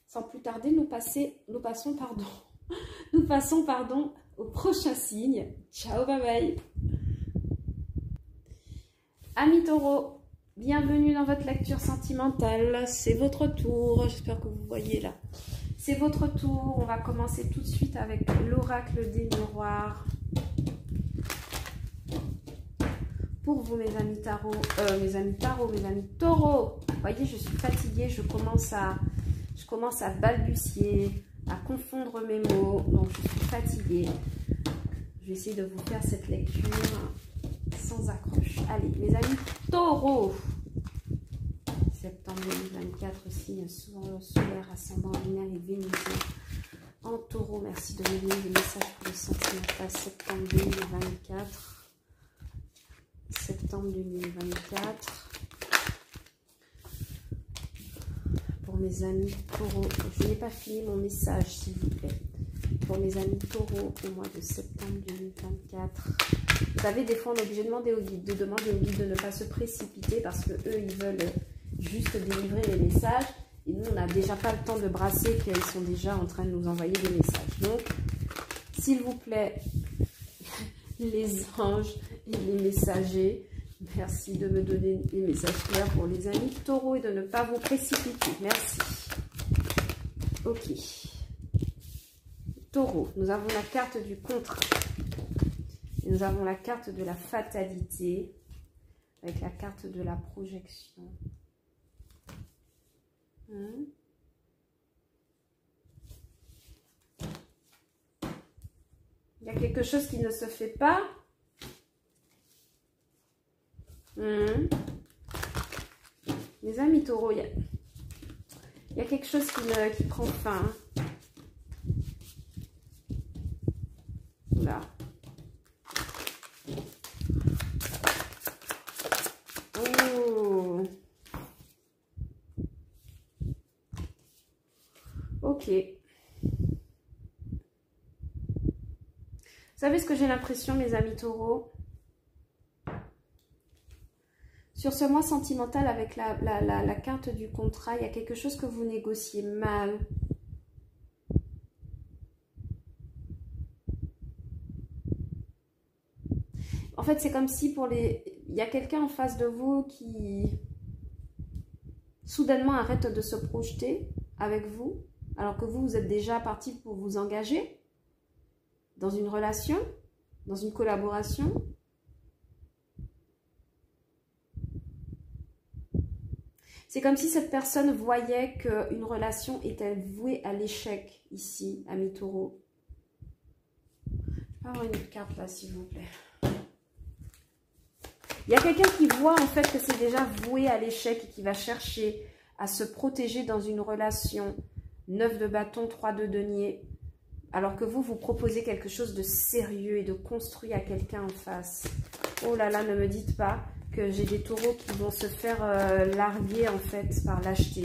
Sans plus tarder, nous passons au prochain signe. Ciao, bye bye. Amis Taureau, bienvenue dans votre lecture sentimentale. C'est votre tour. J'espère que vous voyez là. C'est votre tour. On va commencer tout de suite avec l'oracle des miroirs. Pour vous, mes amis tarot, mes amis taureaux. Vous voyez, je suis fatiguée. Je commence à balbutier, à confondre mes mots. Donc, je suis fatiguée. Je vais essayer de vous faire cette lecture sans accroche. Allez, mes amis taureaux. Septembre 2024, signe solaire, ascendant lunaire et vénusien. En taureau, merci de me donner des messages pour le sentimental. Septembre 2024. Septembre 2024. Pour mes amis taureaux, je n'ai pas fini mon message, s'il vous plaît. Pour mes amis taureaux, au mois de septembre 2024. Vous savez, des fois, on est obligé de demander aux guides de ne pas se précipiter parce que eux, ils veulent juste délivrer les messages. Et nous, on n'a déjà pas le temps de brasser qu'ils sont déjà en train de nous envoyer des messages. Donc, s'il vous plaît, les anges et les messagers, merci de me donner des messages clairs pour les amis taureaux et de ne pas vous précipiter. Merci. Ok. Taureau, nous avons la carte du contrat. Et nous avons la carte de la fatalité avec la carte de la projection. Il y a quelque chose qui ne se fait pas. Mes amis taureaux, il y a quelque chose qui prend fin. Là. Oh. Ok. Vous savez ce que j'ai l'impression, mes amis taureaux? Sur ce mois sentimental avec la carte du contrat, il y a quelque chose que vous négociez mal. En fait, c'est comme si il y a quelqu'un en face de vous qui soudainement arrête de se projeter avec vous, alors que vous êtes déjà parti pour vous engager dans une relation, dans une collaboration. C'est comme si cette personne voyait qu'une relation était vouée à l'échec ici, amis taureaux. Je peux avoir une autre carte là, s'il vous plaît. Il y a quelqu'un qui voit en fait que c'est déjà voué à l'échec et qui va chercher à se protéger dans une relation. 9 de bâton, 3 de denier. Alors que vous proposez quelque chose de sérieux et de construit à quelqu'un en face. Oh là là, ne me dites pas que j'ai des taureaux qui vont se faire larguer en fait par lâcheté.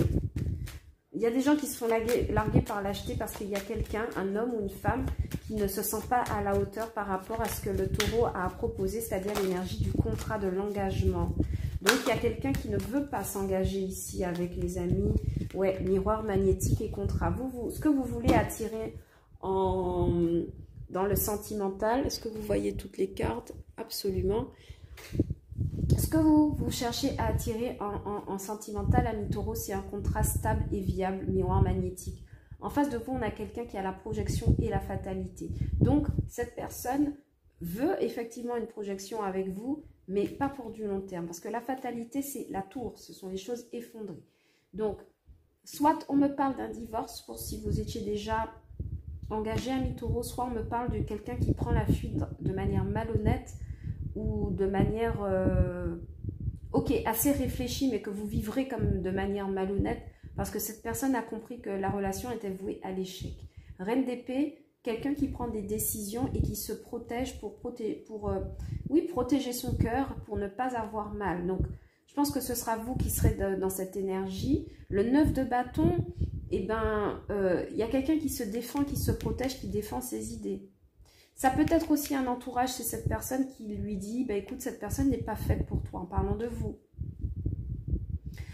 Il y a des gens qui se font larguer par lâcheté parce qu'il y a quelqu'un, un homme ou une femme, qui ne se sent pas à la hauteur par rapport à ce que le taureau a proposé, c'est-à-dire l'énergie du contrat, de l'engagement. Donc, il y a quelqu'un qui ne veut pas s'engager ici avec les amis. Ouais, miroir magnétique et contrat. Ce que vous voulez attirer dans le sentimental, est-ce que vous voyez toutes les cartes? Absolument. Ce que vous cherchez à attirer en sentimental, ami taureau, c'est un contrat stable et viable, miroir magnétique. En face de vous, on a quelqu'un qui a la projection et la fatalité. Donc, cette personne veut effectivement une projection avec vous, mais pas pour du long terme. Parce que la fatalité, c'est la tour, ce sont les choses effondrées. Donc, soit on me parle d'un divorce, pour si vous étiez déjà engagé, ami taureau, soit on me parle de quelqu'un qui prend la fuite de manière malhonnête, ou de manière, ok, assez réfléchie, mais que vous vivrez comme de manière malhonnête, parce que cette personne a compris que la relation était vouée à l'échec. Reine d'épée, quelqu'un qui prend des décisions et qui se protège pour protéger son cœur, pour ne pas avoir mal. Donc, je pense que ce sera vous qui serez dans cette énergie. Le 9 de bâton, eh ben, y a quelqu'un qui se défend, qui se protège, qui défend ses idées. Ça peut être aussi un entourage, c'est cette personne qui lui dit, bah, écoute, cette personne n'est pas faite pour toi, en parlant de vous.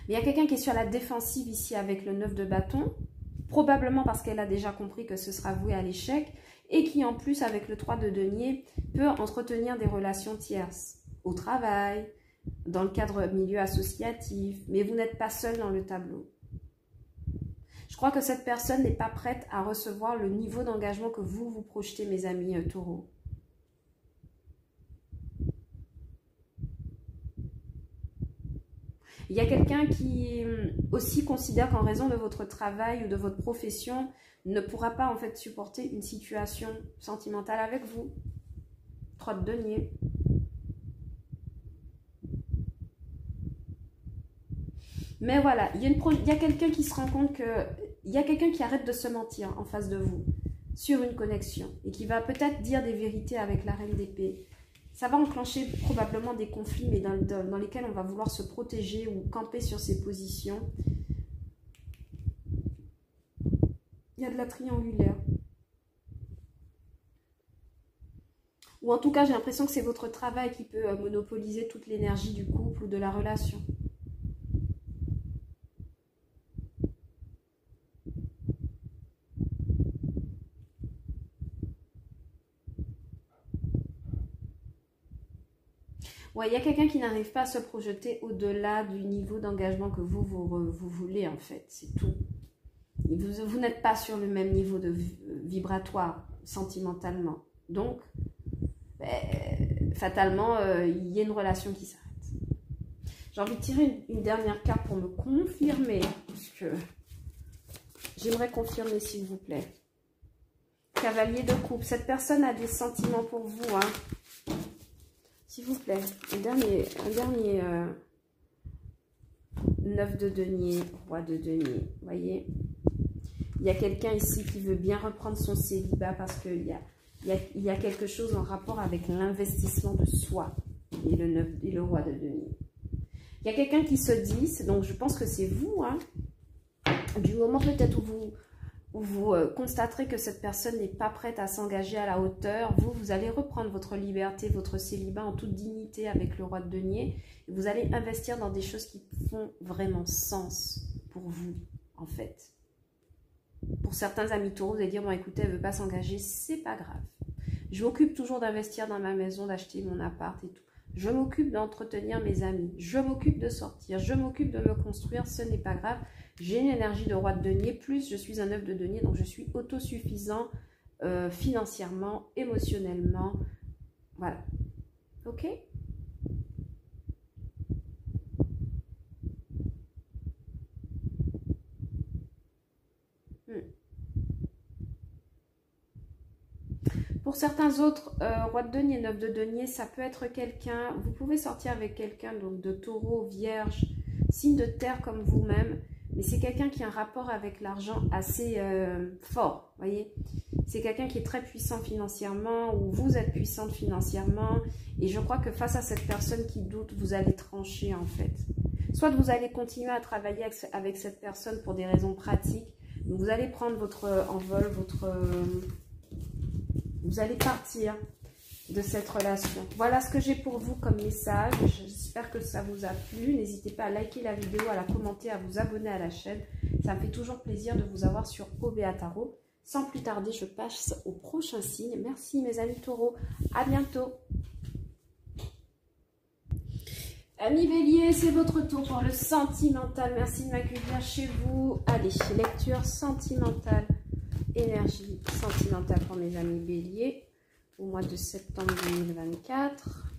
Mais il y a quelqu'un qui est sur la défensive ici avec le 9 de bâton, probablement parce qu'elle a déjà compris que ce sera voué à l'échec, et qui en plus avec le 3 de denier peut entretenir des relations tierces, au travail, dans le cadre milieu associatif, mais vous n'êtes pas seul dans le tableau. Je crois que cette personne n'est pas prête à recevoir le niveau d'engagement que vous projetez, mes amis taureaux. Il y a quelqu'un qui aussi considère qu'en raison de votre travail ou de votre profession, ne pourra pas en fait supporter une situation sentimentale avec vous. 3 de denier. Mais voilà, il y a quelqu'un qui se rend compte que... Il y a quelqu'un qui arrête de se mentir en face de vous sur une connexion et qui va peut-être dire des vérités avec la reine d'épée. Ça va enclencher probablement des conflits, mais dans lesquels on va vouloir se protéger ou camper sur ses positions. Il y a de la triangulaire. Ou en tout cas, j'ai l'impression que c'est votre travail qui peut monopoliser toute l'énergie du couple ou de la relation. Ouais, il y a quelqu'un qui n'arrive pas à se projeter au-delà du niveau d'engagement que vous voulez, en fait. C'est tout. Vous n'êtes pas sur le même niveau de vibratoire, sentimentalement. Donc, fatalement, il y a une relation qui s'arrête. J'ai envie de tirer une dernière carte pour me confirmer. Parce que j'aimerais confirmer, s'il vous plaît. Cavalier de coupe. Cette personne a des sentiments pour vous, hein. S'il vous plaît, un dernier 9 de denier, roi de denier, voyez. Il y a quelqu'un ici qui veut bien reprendre son célibat parce qu'il y a quelque chose en rapport avec l'investissement de soi et le roi de denier. Il y a quelqu'un qui se dit, donc je pense que c'est vous, hein, du moment peut-être où vous constaterez que cette personne n'est pas prête à s'engager à la hauteur, vous allez reprendre votre liberté, votre célibat en toute dignité avec le roi de denier. Et vous allez investir dans des choses qui font vraiment sens pour vous, en fait. Pour certains amis taureaux, vous allez dire, bon écoutez, elle ne veut pas s'engager, c'est pas grave. Je m'occupe toujours d'investir dans ma maison, d'acheter mon appart et tout. Je m'occupe d'entretenir mes amis, je m'occupe de sortir, je m'occupe de me construire, ce n'est pas grave. J'ai une énergie de roi de denier, plus je suis un 9 de denier, donc je suis autosuffisant financièrement, émotionnellement. Voilà. Ok? Pour certains autres, roi de denier, 9 de denier, ça peut être quelqu'un, vous pouvez sortir avec quelqu'un donc de taureau, vierge, signe de terre comme vous-même, mais c'est quelqu'un qui a un rapport avec l'argent assez fort, voyez. C'est quelqu'un qui est très puissant financièrement, ou vous êtes puissante financièrement, et je crois que face à cette personne qui doute, vous allez trancher en fait. Soit vous allez continuer à travailler avec cette personne pour des raisons pratiques, donc vous allez prendre votre envol, vous allez partir de cette relation. Voilà ce que j'ai pour vous comme message. J'espère que ça vous a plu. N'hésitez pas à liker la vidéo, à la commenter, à vous abonner à la chaîne. Ça me fait toujours plaisir de vous avoir sur OBA Tarot. Sans plus tarder, je passe au prochain signe. Merci mes amis taureaux. À bientôt. Amis bélier, c'est votre tour pour le sentimental. Merci de m'accueillir chez vous. Allez, lecture sentimentale. Énergie sentimentale pour mes amis béliers au mois de septembre 2024.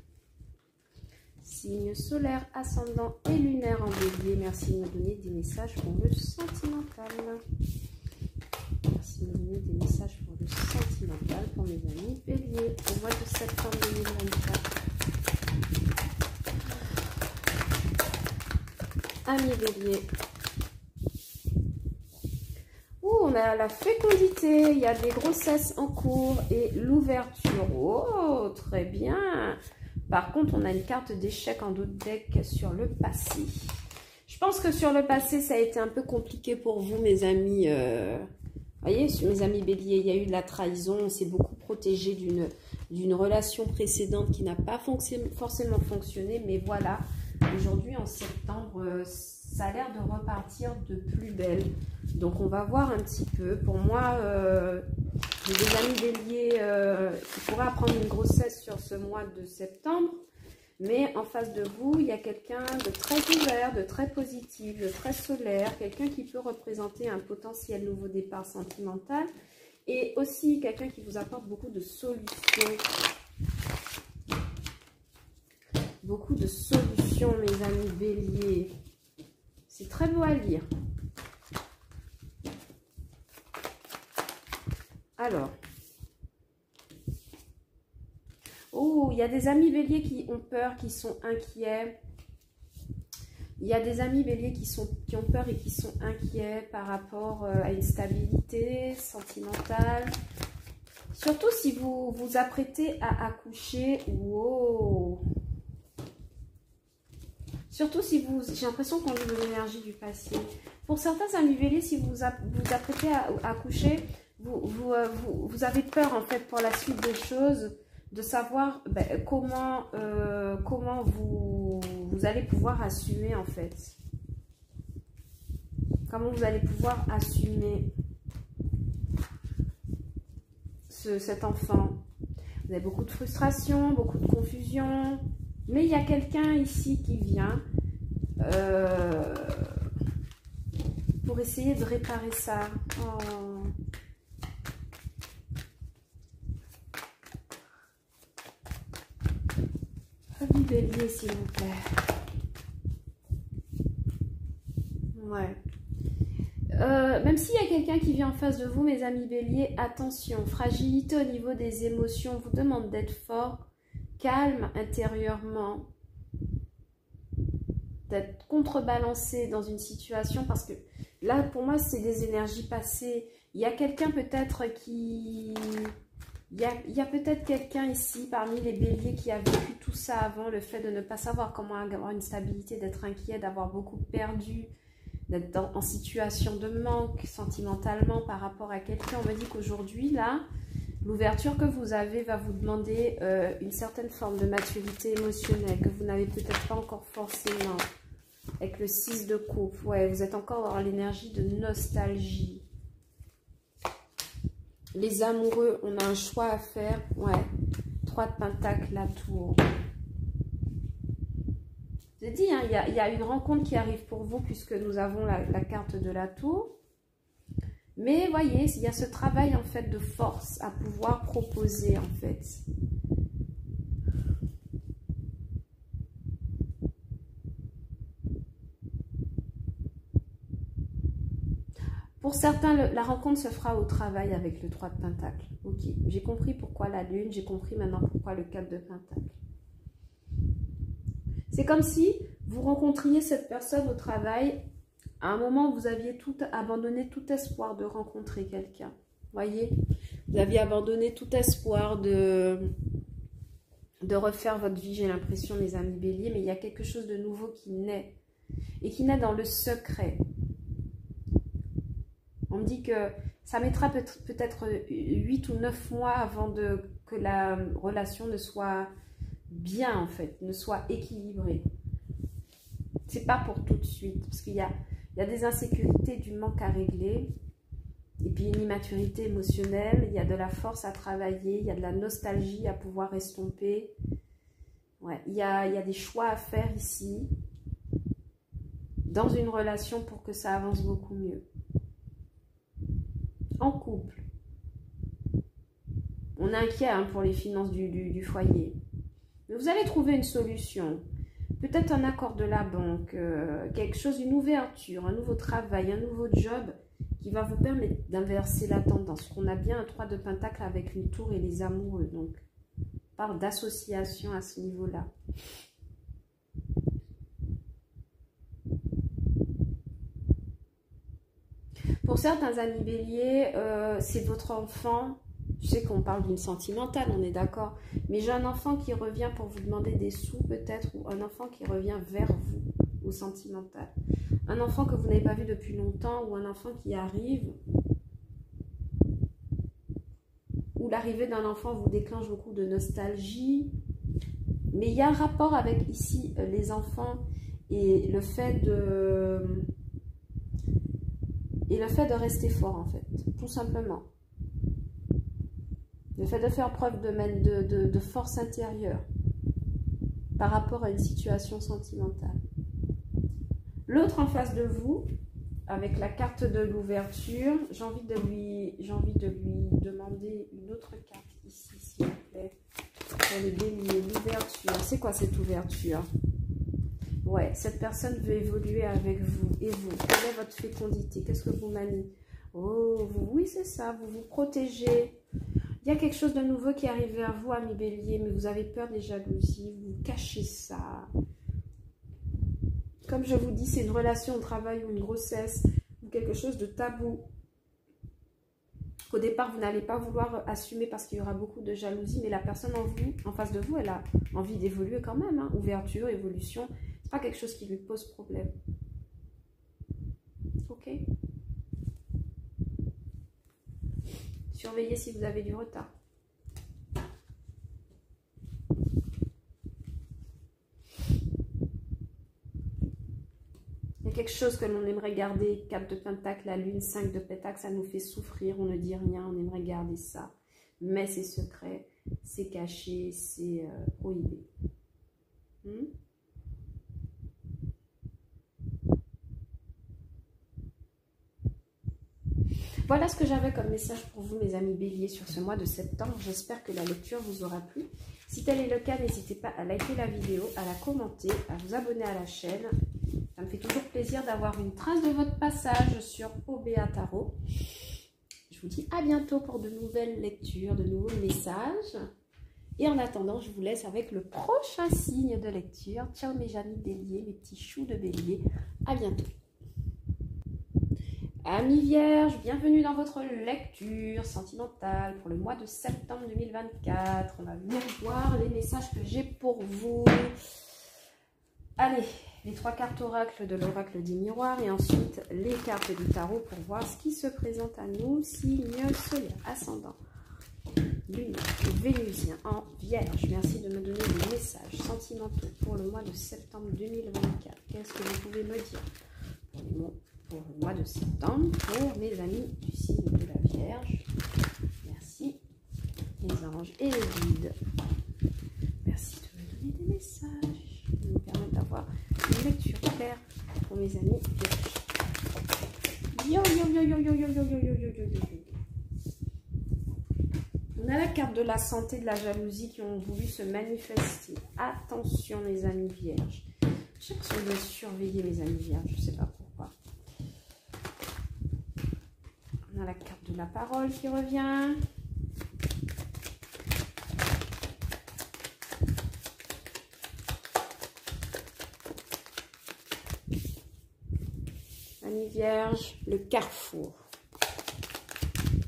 Signe solaire, ascendant et lunaire en bélier. Merci de me donner des messages pour le sentimental. Merci de me donner des messages pour le sentimental pour mes amis béliers au mois de septembre 2024. Amis béliers. On a la fécondité, il y a des grossesses en cours et l'ouverture. Oh, très bien. Par contre, on a une carte d'échec en dos de deck sur le passé. Je pense que sur le passé, ça a été un peu compliqué pour vous, mes amis. Voyez, mes amis béliers, il y a eu de la trahison. On s'est beaucoup protégé d'une relation précédente qui n'a pas forcément fonctionné. Mais voilà, aujourd'hui, en septembre, ça a l'air de repartir de plus belle. Donc, on va voir un petit peu. Pour moi, j'ai des amis béliers qui pourraient apprendre une grossesse sur ce mois de septembre. Mais en face de vous, il y a quelqu'un de très ouvert, de très positif, de très solaire. Quelqu'un qui peut représenter un potentiel nouveau départ sentimental. Et aussi quelqu'un qui vous apporte beaucoup de solutions. Beaucoup de solutions, mes amis béliers. C'est très beau à lire. Alors. Oh, il y a des amis béliers qui ont peur, qui sont inquiets. Il y a des amis béliers qui ont peur et qui sont inquiets par rapport à une stabilité sentimentale. Surtout si vous vous apprêtez à accoucher. Wow. Surtout si vous... J'ai l'impression qu'on est de l'énergie du passé. Pour certains amis béliers, si vous vous apprêtez à accoucher, vous avez peur en fait pour la suite des choses, de savoir comment vous allez pouvoir assumer en fait. Comment vous allez pouvoir assumer cet enfant. Vous avez beaucoup de frustration, beaucoup de confusion. Mais il y a quelqu'un ici qui vient pour essayer de réparer ça. Oh. Famille bélier, s'il vous plaît. Ouais. Même s'il y a quelqu'un qui vient en face de vous, mes amis béliers, attention, fragilité au niveau des émotions, vous demande d'être fort, calme intérieurement, d'être contrebalancé dans une situation, parce que là, pour moi, c'est des énergies passées. Il y a quelqu'un peut-être qui... Il y a peut-être quelqu'un ici, parmi les béliers, qui a vécu tout ça avant, le fait de ne pas savoir comment avoir une stabilité, d'être inquiet, d'avoir beaucoup perdu, d'être en situation de manque sentimentalement par rapport à quelqu'un. On me dit qu'aujourd'hui, là, l'ouverture que vous avez va vous demander une certaine forme de maturité émotionnelle que vous n'avez peut-être pas encore forcément. Avec le 6 de coupe, ouais, vous êtes encore dans l'énergie de nostalgie. Les amoureux, on a un choix à faire, ouais. 3 de pentacles, la tour. J'ai dit, hein, il y a une rencontre qui arrive pour vous puisque nous avons la carte de la tour. Mais voyez, il y a ce travail en fait de force à pouvoir proposer en fait. Pour certains, la rencontre se fera au travail avec le 3 de Pentacle. Ok, j'ai compris pourquoi la lune, j'ai compris maintenant pourquoi le 4 de Pentacle. C'est comme si vous rencontriez cette personne au travail à un moment où vous aviez abandonné tout espoir de rencontrer quelqu'un. Voyez, vous aviez abandonné tout espoir de refaire votre vie, j'ai l'impression, mes amis béliers, mais il y a quelque chose de nouveau qui naît. Et qui naît dans le secret. On me dit que ça mettra peut-être 8 ou 9 mois avant que la relation ne soit bien, en fait, ne soit équilibrée. C'est pas pour tout de suite, parce qu'il y a des insécurités, du manque à régler, et puis une immaturité émotionnelle, il y a de la force à travailler, il y a de la nostalgie à pouvoir estomper. Ouais, il y a des choix à faire ici, dans une relation pour que ça avance beaucoup mieux. En couple, on est inquiet hein, pour les finances du foyer. Mais vous allez trouver une solution. Peut-être un accord de la banque, quelque chose, une ouverture, un nouveau travail, un nouveau job qui va vous permettre d'inverser la tendance. On a bien un 3 de Pentacle avec une tour et les amoureux. Donc, on parle d'association à ce niveau-là. Pour certains amis béliers, c'est votre enfant. Je sais qu'on parle d'une sentimentale, on est d'accord. Mais j'ai un enfant qui revient pour vous demander des sous peut-être, ou un enfant qui revient vers vous, au sentimental. Un enfant que vous n'avez pas vu depuis longtemps, ou un enfant qui arrive. Ou l'arrivée d'un enfant vous déclenche beaucoup de nostalgie. Mais il y a un rapport avec ici les enfants et le fait de rester fort, en fait, tout simplement. Le fait de faire preuve de force intérieure par rapport à une situation sentimentale. L'autre en face de vous, avec la carte de l'ouverture, j'ai envie de lui demander une autre carte ici, s'il vous plaît. Pour le bélier, l'ouverture. C'est quoi cette ouverture? Ouais, cette personne veut évoluer avec vous. Et vous, quelle est votre fécondité? Qu'est-ce que vous maniez? Oh, oui, c'est ça, vous vous protégez. Il y a quelque chose de nouveau qui arrive vers vous, ami bélier, mais vous avez peur des jalousies, vous cachez ça. Comme je vous dis, c'est une relation au travail ou une grossesse, ou quelque chose de tabou. Qu'au départ, vous n'allez pas vouloir assumer parce qu'il y aura beaucoup de jalousie, mais la personne en face de vous, elle a envie d'évoluer quand même. Hein. Ouverture, évolution, c'est pas quelque chose qui lui pose problème. Ok? Surveillez si vous avez du retard. Il y a quelque chose que l'on aimerait garder. 4 de Pentacle, la Lune, 5 de Pétacle, ça nous fait souffrir, on ne dit rien, on aimerait garder ça. Mais c'est secret, c'est caché, c'est prohibé. Voilà ce que j'avais comme message pour vous, mes amis béliers, sur ce mois de septembre. J'espère que la lecture vous aura plu. Si tel est le cas, n'hésitez pas à liker la vidéo, à la commenter, à vous abonner à la chaîne. Ça me fait toujours plaisir d'avoir une trace de votre passage sur OBA Tarot. Je vous dis à bientôt pour de nouvelles lectures, de nouveaux messages. Et en attendant, je vous laisse avec le prochain signe de lecture. Ciao mes amis béliers, mes petits choux de bélier. À bientôt. Amis vierges, bienvenue dans votre lecture sentimentale pour le mois de septembre 2024. On va venir voir les messages que j'ai pour vous. Allez, les 3 cartes oracles de l'oracle des miroirs et ensuite les cartes du tarot pour voir ce qui se présente à nous. Signe solaire, ascendant, lune, vénusien en vierge. Merci de me donner des messages sentimentaux pour le mois de septembre 2024. Qu'est-ce que vous pouvez me dire pour le mois de septembre, pour mes amis du signe de la Vierge? Merci les anges et les guides. Merci de me donner des messages qui nous permettent d'avoir une lecture claire pour mes amis Vierges. Yo yo yo yo yo yo yo yo yo yo yo yo. On a la carte de la santé, de la jalousie qui ont voulu se manifester. Attention mes amis Vierges. J'ai l'impression de surveiller mes amis Vierges, je ne sais pas pourquoi. On a la carte de la parole qui revient. Amis vierges, le carrefour.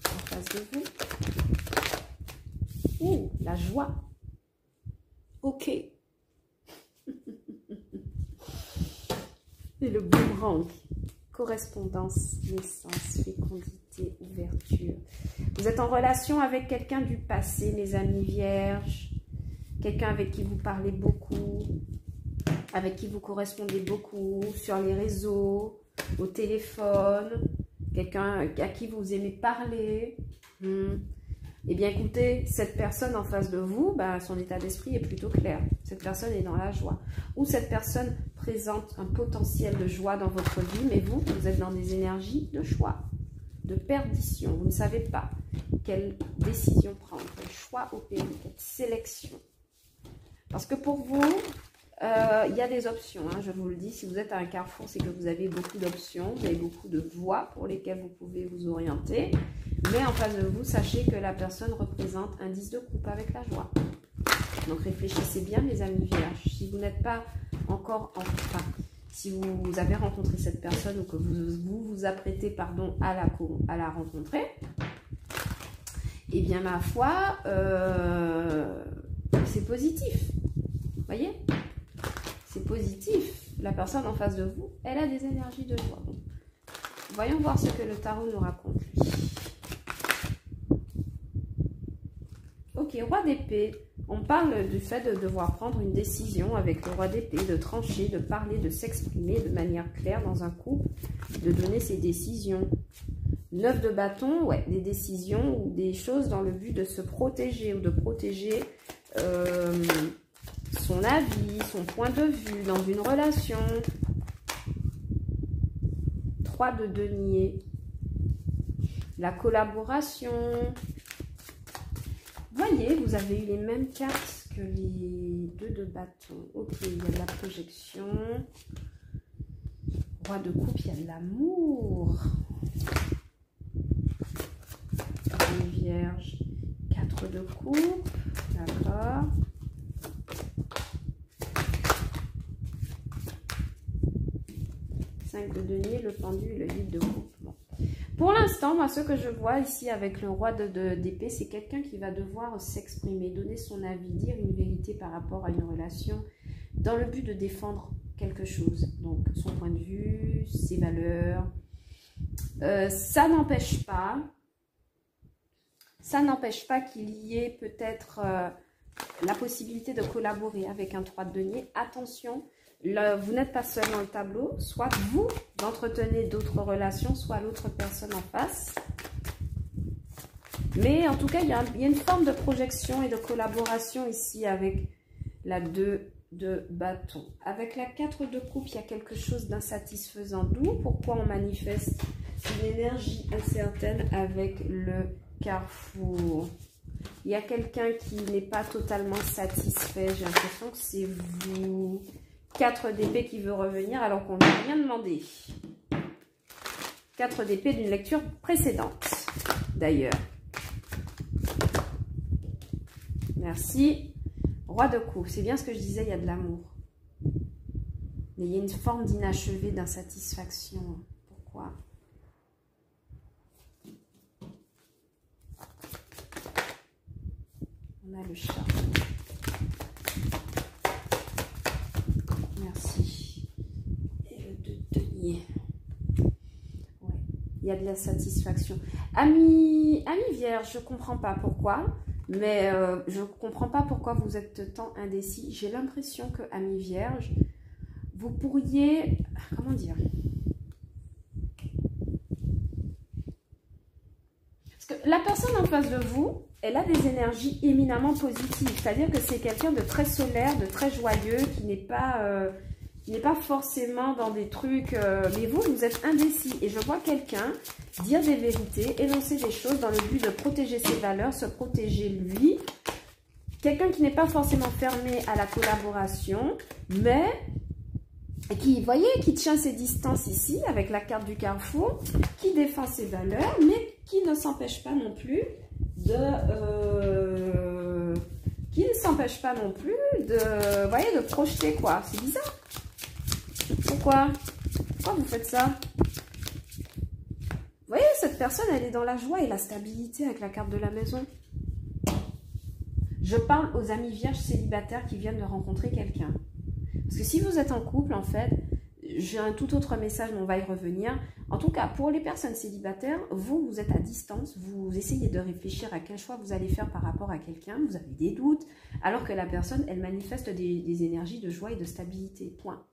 En face de vous. Oh, la joie. Ok. Et le boomerang. Correspondance, naissance, fécondité, ouverture. Vous êtes en relation avec quelqu'un du passé, mes amis vierges. Quelqu'un avec qui vous parlez beaucoup, avec qui vous correspondez beaucoup, sur les réseaux, au téléphone. Quelqu'un à qui vous aimez parler. Eh bien, écoutez, cette personne en face de vous, son état d'esprit est plutôt clair. Cette personne est dans la joie. Ou cette personne présente un potentiel de joie dans votre vie, mais vous êtes dans des énergies de choix, de perdition. Vous ne savez pas quelle décision prendre, quel choix opérer, quelle sélection. Parce que pour vous, il y a des options, hein, je vous le dis. Si vous êtes à un carrefour, c'est que vous avez beaucoup d'options, vous avez beaucoup de voies pour lesquelles vous pouvez vous orienter. Mais en face de vous, sachez que la personne représente un 10 de coupe avec la joie. Donc réfléchissez bien, mes amis vierges. Si vous n'êtes pas encore si vous avez rencontré cette personne ou que vous vous apprêtez à la rencontrer, eh bien ma foi, c'est positif. Vous voyez? C'est positif. La personne en face de vous, elle a des énergies de joie. Bon. Voyons voir ce que le tarot nous raconte, lui. Ok, roi d'épée. On parle du fait de devoir prendre une décision avec le roi d'épée, de trancher, de parler, de s'exprimer de manière claire dans un couple, de donner ses décisions. 9 de bâton, ouais, des décisions ou des choses dans le but de se protéger ou de protéger son avis, son point de vue dans une relation. 3 de denier, la collaboration. Voyez, vous avez eu les mêmes cartes que les 2 de bâton. Ok, il y a de la projection. Roi de coupe, il y a de l'amour. Les vierges, 4 de coupe. D'accord. De denier, le pendu, le livre de coupe. Bon. Pour l'instant, moi, ce que je vois ici avec le roi d'épée, c'est quelqu'un qui va devoir s'exprimer, donner son avis, dire une vérité par rapport à une relation, dans le but de défendre quelque chose. Donc, son point de vue, ses valeurs. Ça n'empêche pas qu'il y ait peut-être la possibilité de collaborer avec un 3 de denier. Attention, vous n'êtes pas seul dans le tableau, soit vous entretenez d'autres relations, soit l'autre personne en face. Mais en tout cas, il y a une forme de projection et de collaboration ici avec la 2 de bâton. Avec la 4 de coupe, il y a quelque chose d'insatisfaisant. D'où pourquoi on manifeste une énergie incertaine avec le carrefour. Il y a quelqu'un qui n'est pas totalement satisfait. J'ai l'impression que c'est vous. 4 d'épée qui veut revenir alors qu'on ne lui a rien demandé. 4 d'épée d'une lecture précédente, d'ailleurs. Merci. Roi de coupe, c'est bien ce que je disais, il y a de l'amour. Mais il y a une forme d'inachevé, d'insatisfaction. Pourquoi? On a le chat. Merci. Et le 2 de denier. Ouais, il y a de la satisfaction. Ami Vierge, je ne comprends pas pourquoi, mais je ne comprends pas pourquoi vous êtes tant indécis. J'ai l'impression que, Ami Vierge, vous pourriez... Comment dire? Parce que la personne en face de vous, elle a des énergies éminemment positives. C'est-à-dire que c'est quelqu'un de très solaire, de très joyeux, qui n'est pas forcément dans des trucs... mais vous êtes indécis. Et je vois quelqu'un dire des vérités, énoncer des choses dans le but de protéger ses valeurs, se protéger lui. Quelqu'un qui n'est pas forcément fermé à la collaboration, mais qui, voyez, qui tient ses distances ici, avec la carte du carrefour, qui défend ses valeurs, mais qui ne s'empêche pas non plus de voyez, de projeter, quoi. C'est bizarre. Pourquoi vous faites ça? Vous voyez, cette personne, elle est dans la joie et la stabilité avec la carte de la maison. Je parle aux amis vierges célibataires qui viennent de rencontrer quelqu'un. Parce que si vous êtes en couple, en fait, j'ai un tout autre message, mais on va y revenir. En tout cas, pour les personnes célibataires, vous êtes à distance, vous essayez de réfléchir à quel choix vous allez faire par rapport à quelqu'un, vous avez des doutes, alors que la personne, elle manifeste des énergies de joie et de stabilité, point.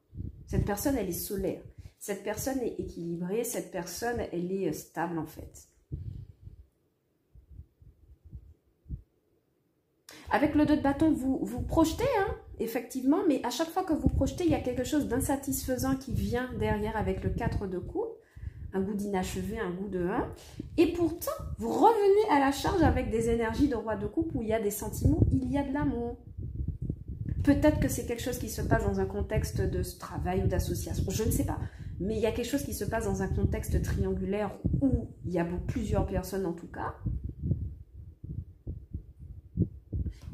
Cette personne, elle est solaire, cette personne est équilibrée, cette personne, elle est stable en fait. Avec le 2 de bâton, vous projetez, hein, effectivement, mais à chaque fois que vous projetez, il y a quelque chose d'insatisfaisant qui vient derrière avec le 4 de coupe. Un goût d'inachevé, un goût de 1. Et pourtant, vous revenez à la charge avec des énergies de roi de coupe où il y a des sentiments, il y a de l'amour. Peut-être que c'est quelque chose qui se passe dans un contexte de travail ou d'association, je ne sais pas. Mais il y a quelque chose qui se passe dans un contexte triangulaire où il y a plusieurs personnes en tout cas.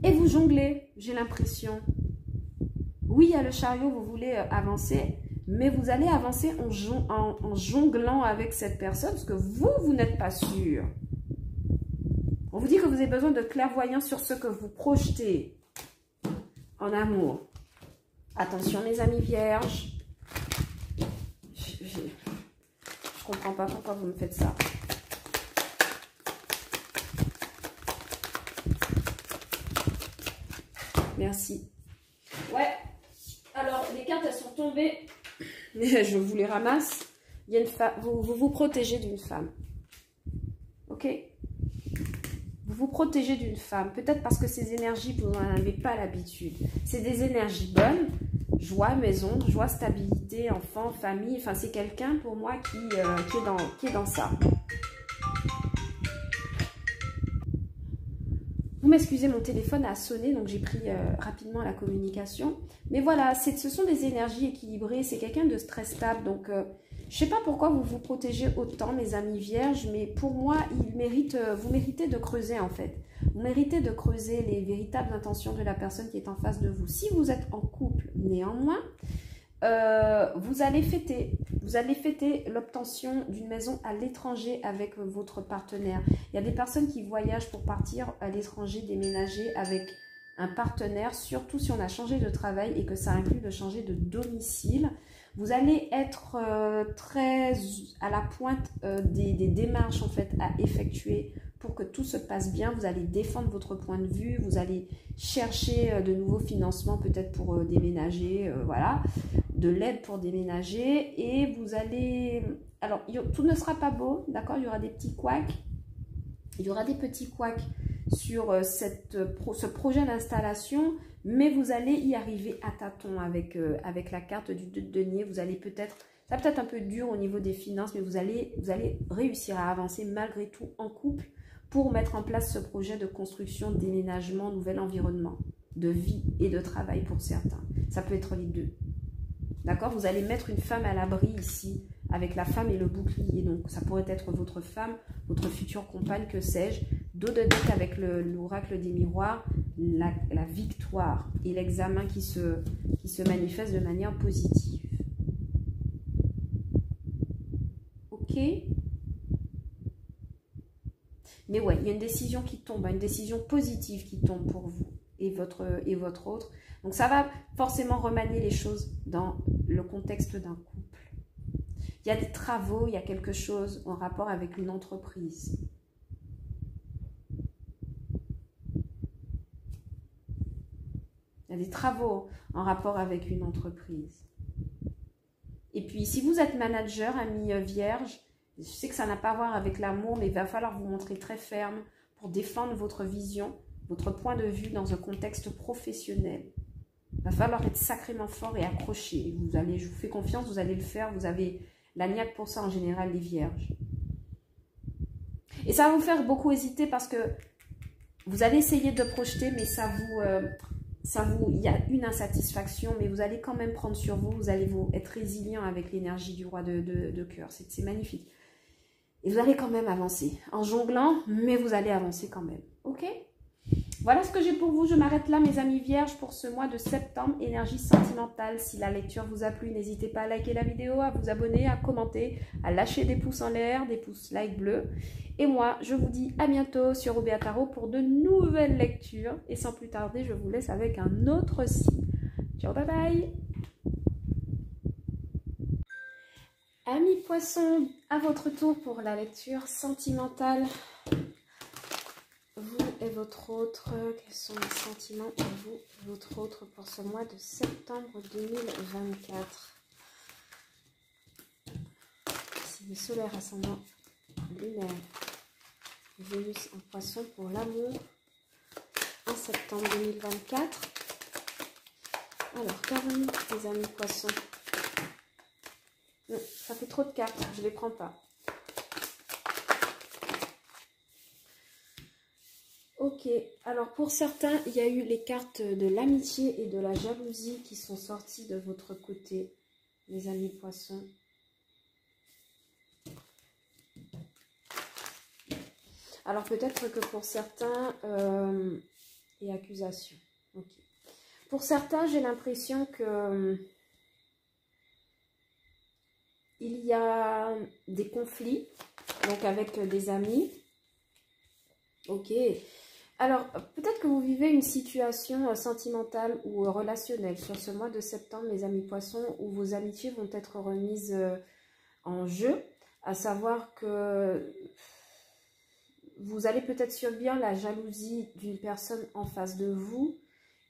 Et vous jonglez, j'ai l'impression. Oui, il y a le chariot, vous voulez avancer, mais vous allez avancer en jonglant avec cette personne parce que vous n'êtes pas sûr. On vous dit que vous avez besoin de clairvoyance sur ce que vous projetez en amour. Attention, mes amis vierges. Je comprends pas pourquoi vous me faites ça. merci. Ouais, alors les cartes, elles sont tombées. Je vous les ramasse. Il y a une femme, vous protégez d'une femme. Ok? Vous vous protégez d'une femme. Peut-être parce que ces énergies, vous n'en avez pas l'habitude. C'est des énergies bonnes. Joie, maison, joie, stabilité, enfant, famille. Enfin, c'est quelqu'un pour moi qui est dans ça. Vous m'excusez, mon téléphone a sonné, donc j'ai pris rapidement la communication. Mais voilà, ce sont des énergies équilibrées, c'est quelqu'un de très stable. Donc, je ne sais pas pourquoi vous vous protégez autant, mes amis vierges, mais pour moi, vous méritez de creuser en fait. Vous méritez de creuser les véritables intentions de la personne qui est en face de vous. Si vous êtes en couple, néanmoins, vous allez fêter l'obtention d'une maison à l'étranger avec votre partenaire. Il y a des personnes qui voyagent pour partir à l'étranger, déménager avec un partenaire, surtout si on a changé de travail et que ça inclut de changer de domicile. Vous allez être très à la pointe des démarches en fait à effectuer pour que tout se passe bien. Vous allez défendre votre point de vue, vous allez chercher de nouveaux financements peut-être pour déménager, voilà, de l'aide pour déménager et vous allez... Alors, tout ne sera pas beau, d'accord? Il y aura des petits couacs, il y aura des petits couacs sur ce projet d'installation, mais vous allez y arriver à tâtons avec la carte du 2 de denier. Vous allez peut-être, ça va peut-être un peu dur au niveau des finances, mais vous allez réussir à avancer malgré tout en couple pour mettre en place ce projet de construction, déménagement, nouvel environnement, de vie et de travail pour certains. Ça peut être les deux. D'accord? Vous allez mettre une femme à l'abri ici, avec la femme et le bouclier. Donc, ça pourrait être votre femme, votre future compagne, que sais-je. Dos de deck avec l'oracle des miroirs, la victoire et l'examen qui se manifeste de manière positive. Ok? Mais ouais, il y a une décision qui tombe, une décision positive qui tombe pour vous et votre autre. Donc, ça va forcément remanier les choses dans le contexte d'un couple. Il y a des travaux, il y a quelque chose en rapport avec une entreprise. Il y a des travaux en rapport avec une entreprise. Et puis, si vous êtes manager, ami vierge, je sais que ça n'a pas à voir avec l'amour, mais il va falloir vous montrer très ferme pour défendre votre vision, votre point de vue dans un contexte professionnel. Il va falloir être sacrément fort et accroché. Je vous fais confiance, vous allez le faire. Vous avez la niaque pour ça en général, les vierges. Et ça va vous faire beaucoup hésiter parce que vous allez essayer de projeter, mais il y a une insatisfaction, mais vous allez quand même prendre sur vous. Vous allez être résilient avec l'énergie du roi de cœur. C'est magnifique. Et vous allez quand même avancer en jonglant, mais vous allez avancer quand même. Ok ? Voilà ce que j'ai pour vous. Je m'arrête là, mes amis vierges, pour ce mois de septembre. Énergie sentimentale. Si la lecture vous a plu, n'hésitez pas à liker la vidéo, à vous abonner, à commenter, à lâcher des pouces en l'air, des pouces like bleus. Et moi, je vous dis à bientôt sur Obéa Tarot pour de nouvelles lectures. Et sans plus tarder, je vous laisse avec un autre signe. Ciao, bye bye. Amis poissons, à votre tour pour la lecture sentimentale. Vous et votre autre, quels sont les sentiments pour vous et votre autre pour ce mois de septembre 2024? Signe solaire, ascendant lunaire, Vénus en poisson pour l'amour en septembre 2024. Alors, qu'avons-nous les amis poissons? Non, ça fait trop de cartes, je ne les prends pas. Ok, alors pour certains, il y a eu les cartes de l'amitié et de la jalousie qui sont sorties de votre côté, les amis poissons. Alors peut-être que pour certains, et accusation. Ok. Pour certains, j'ai l'impression que il y a des conflits, donc avec des amis. Ok. Alors, peut-être que vous vivez une situation sentimentale ou relationnelle sur ce mois de septembre, mes amis poissons, où vos amitiés vont être remises en jeu, à savoir que vous allez peut-être subir la jalousie d'une personne en face de vous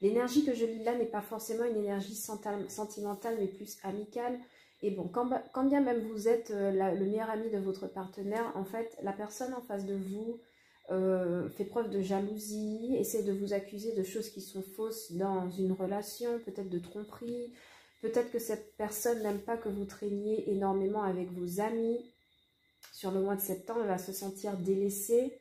L'énergie que je lis là n'est pas forcément une énergie sentimentale, mais plus amicale. Et bon, quand bien même vous êtes le meilleur ami de votre partenaire, en fait, la personne en face de vous fait preuve de jalousie, essaie de vous accuser de choses qui sont fausses dans une relation, peut-être de tromperie, peut-être que cette personne n'aime pas que vous traîniez énormément avec vos amis. Sur le mois de septembre, elle va se sentir délaissée.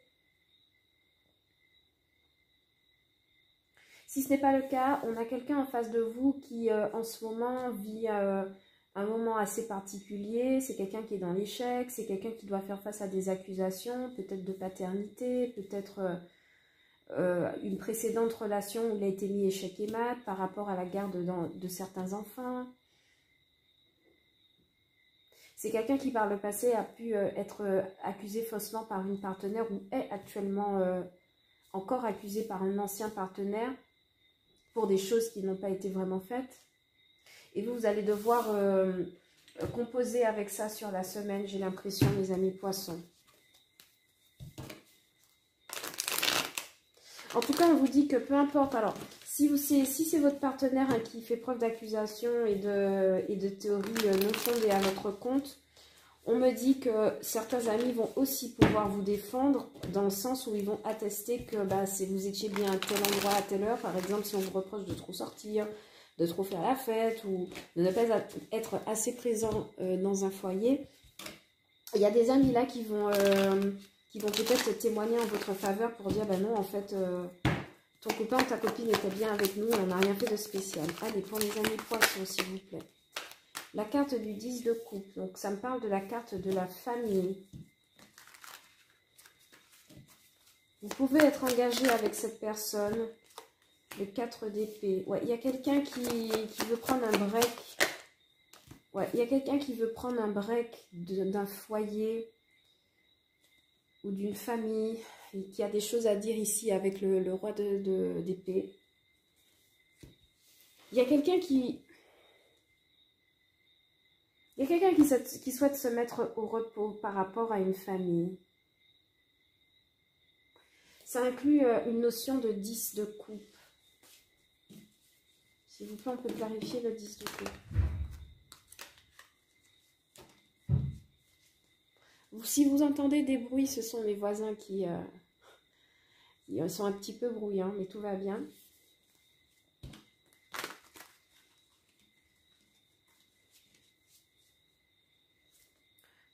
Si ce n'est pas le cas, on a quelqu'un en face de vous qui en ce moment vit un moment assez particulier. C'est quelqu'un qui est dans l'échec, c'est quelqu'un qui doit faire face à des accusations, peut-être de paternité, peut-être une précédente relation où il a été mis échec et mat par rapport à la garde de certains enfants. C'est quelqu'un qui par le passé a pu être accusé faussement par une partenaire ou est actuellement encore accusé par un ancien partenaire pour des choses qui n'ont pas été vraiment faites. Et vous allez devoir composer avec ça sur la semaine, j'ai l'impression, mes amis poissons. En tout cas, on vous dit que peu importe. Alors, si c'est votre partenaire hein, qui fait preuve d'accusation et de théories non fondées à votre compte, on me dit que certains amis vont aussi pouvoir vous défendre dans le sens où ils vont attester que si vous étiez bien à tel endroit, à telle heure, par exemple, si on vous reproche de trop sortir, de trop faire la fête ou de ne pas être assez présent dans un foyer, il y a des amis là qui vont peut-être témoigner en votre faveur pour dire non, en fait, ton copain ou ta copine était bien avec nous, on n'a rien fait de spécial. Allez, pour les amis poissons, s'il vous plaît. La carte du 10 de coupe, donc ça me parle de la carte de la famille. Vous pouvez être engagé avec cette personne. Le 4 d'épée. Ouais, il y a quelqu'un qui veut prendre un break. Ouais, il y a quelqu'un qui veut prendre un break d'un foyer ou d'une famille et qui a des choses à dire ici avec le roi d'épée. Il y a quelqu'un qui souhaite se mettre au repos par rapport à une famille. Ça inclut une notion de 10 de coupe. S'il vous plaît, on peut clarifier le 10 de coupe. Si vous entendez des bruits, ce sont mes voisins qui sont un petit peu bruyants, mais tout va bien.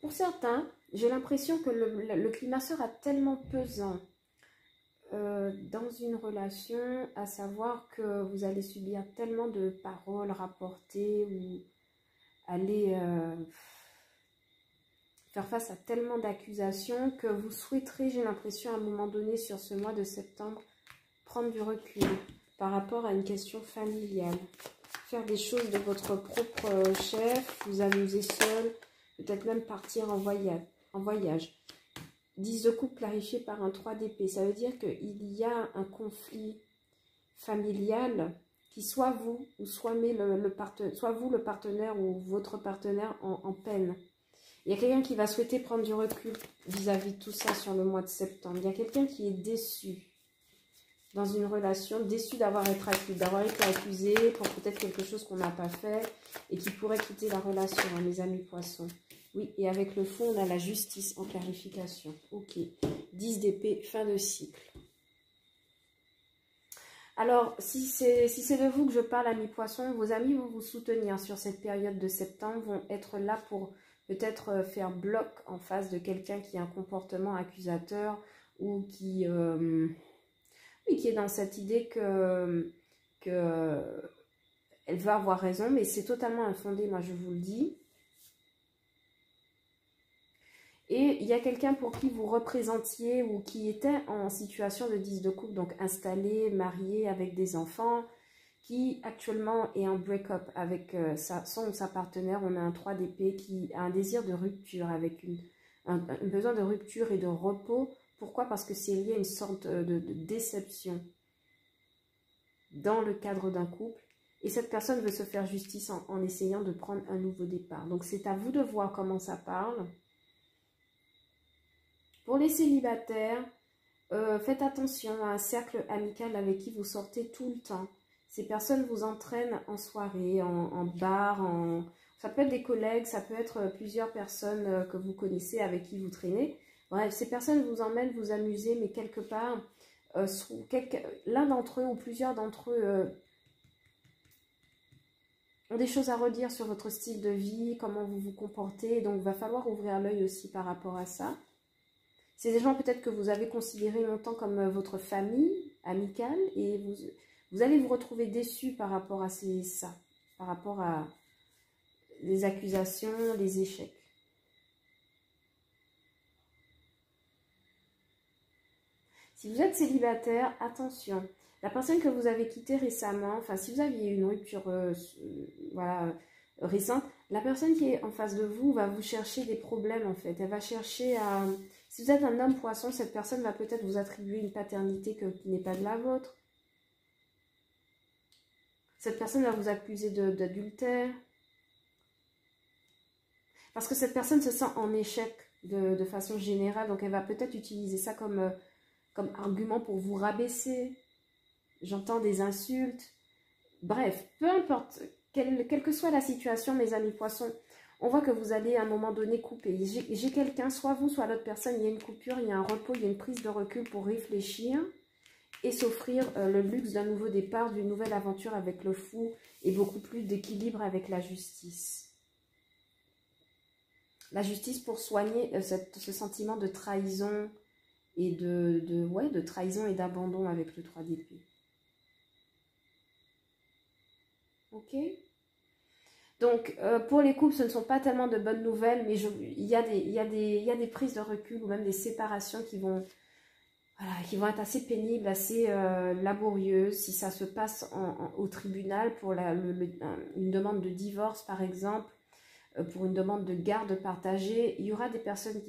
Pour certains, j'ai l'impression que le climat sera tellement pesant dans une relation, à savoir que vous allez subir tellement de paroles rapportées ou aller faire face à tellement d'accusations que vous souhaiterez, j'ai l'impression, à un moment donné sur ce mois de septembre, prendre du recul par rapport à une question familiale. Faire des choses de votre propre chef, vous amuser seul, peut-être même partir en voyage. 10 de coupe clarifié par un 3 d'épée. Ça veut dire qu'il y a un conflit familial qui soit vous, ou soit vous le partenaire ou votre partenaire en peine. Il y a quelqu'un qui va souhaiter prendre du recul vis-à-vis de tout ça sur le mois de septembre. Il y a quelqu'un qui est déçu dans une relation, déçu d'avoir été accusé pour peut-être quelque chose qu'on n'a pas fait et qui pourrait quitter la relation, hein, mes amis poissons. Oui, et avec le fond, on a la justice en clarification. Ok, 10 d'épée, fin de cycle. Alors, si c'est de vous que je parle, amis poissons, vos amis vont vous soutenir sur cette période de septembre, vont être là pour peut-être faire bloc en face de quelqu'un qui a un comportement accusateur ou qui est dans cette idée que elle va avoir raison, mais c'est totalement infondé, moi je vous le dis. Et il y a quelqu'un pour qui vous représentiez ou qui était en situation de 10 de coupe, donc installé, marié avec des enfants, qui actuellement est en break-up avec son ou sa partenaire. On a un 3 d'épée qui a un désir de rupture, avec un besoin de rupture et de repos. Pourquoi? Parce que c'est lié à une sorte de déception dans le cadre d'un couple. Et cette personne veut se faire justice en essayant de prendre un nouveau départ. Donc c'est à vous de voir comment ça parle. Pour les célibataires, faites attention à un cercle amical avec qui vous sortez tout le temps. Ces personnes vous entraînent en soirée, en bar, ça peut être des collègues, ça peut être plusieurs personnes que vous connaissez, avec qui vous traînez. Bref, ces personnes vous emmènent vous amuser, mais quelque part, l'un d'entre eux ou plusieurs d'entre eux ont des choses à redire sur votre style de vie, comment vous vous comportez. Donc, il va falloir ouvrir l'œil aussi par rapport à ça. C'est des gens peut-être que vous avez considérés longtemps comme votre famille amicale et vous allez vous retrouver déçus par rapport à ça, par rapport à les accusations, les échecs. Si vous êtes célibataire, attention. La personne que vous avez quittée récemment, enfin si vous aviez une rupture voilà, récente, la personne qui est en face de vous va vous chercher des problèmes en fait. Elle va chercher à... Si vous êtes un homme poisson, cette personne va peut-être vous attribuer une paternité qui n'est pas de la vôtre. Cette personne va vous accuser d'adultère. Parce que cette personne se sent en échec de façon générale. Donc elle va peut-être utiliser ça comme argument pour vous rabaisser. J'entends des insultes. Bref, peu importe, quelle que soit la situation, mes amis poissons, on voit que vous allez à un moment donné couper. J'ai quelqu'un, soit vous, soit l'autre personne, il y a une coupure, il y a un repos, il y a une prise de recul pour réfléchir et s'offrir le luxe d'un nouveau départ, d'une nouvelle aventure avec le fou et beaucoup plus d'équilibre avec la justice. La justice pour soigner ce sentiment de trahison et de trahison et d'abandon avec le 3 d'épée. Ok? Donc, pour les couples, ce ne sont pas tellement de bonnes nouvelles, mais il y a des prises de recul ou même des séparations qui vont être assez pénibles, assez laborieuses. Si ça se passe au tribunal pour une demande de divorce, par exemple, pour une demande de garde partagée, il y aura des personnes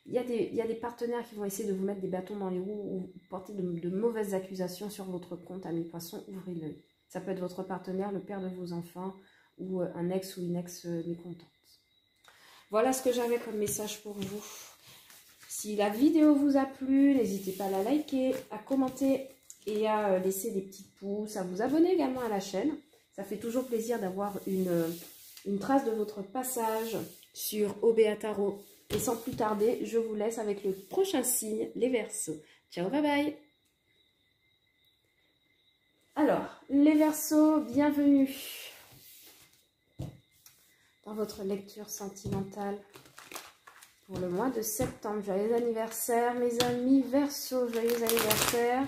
il y a des partenaires qui vont essayer de vous mettre des bâtons dans les roues ou porter de mauvaises accusations sur votre compte, amis poissons, ouvrez l'œil. Ça peut être votre partenaire, le père de vos enfants, ou un ex ou une ex mécontente. Voilà ce que j'avais comme message pour vous. Si la vidéo vous a plu, n'hésitez pas à la liker, à commenter et à laisser des petits pouces, à vous abonner également à la chaîne. Ça fait toujours plaisir d'avoir une trace de votre passage sur OBA Tarot. Et sans plus tarder, je vous laisse avec le prochain signe, les Verseaux. Ciao, bye bye. Alors, les Verseaux, bienvenue dans votre lecture sentimentale pour le mois de septembre. Joyeux anniversaire, mes amis Verseaux, joyeux anniversaire.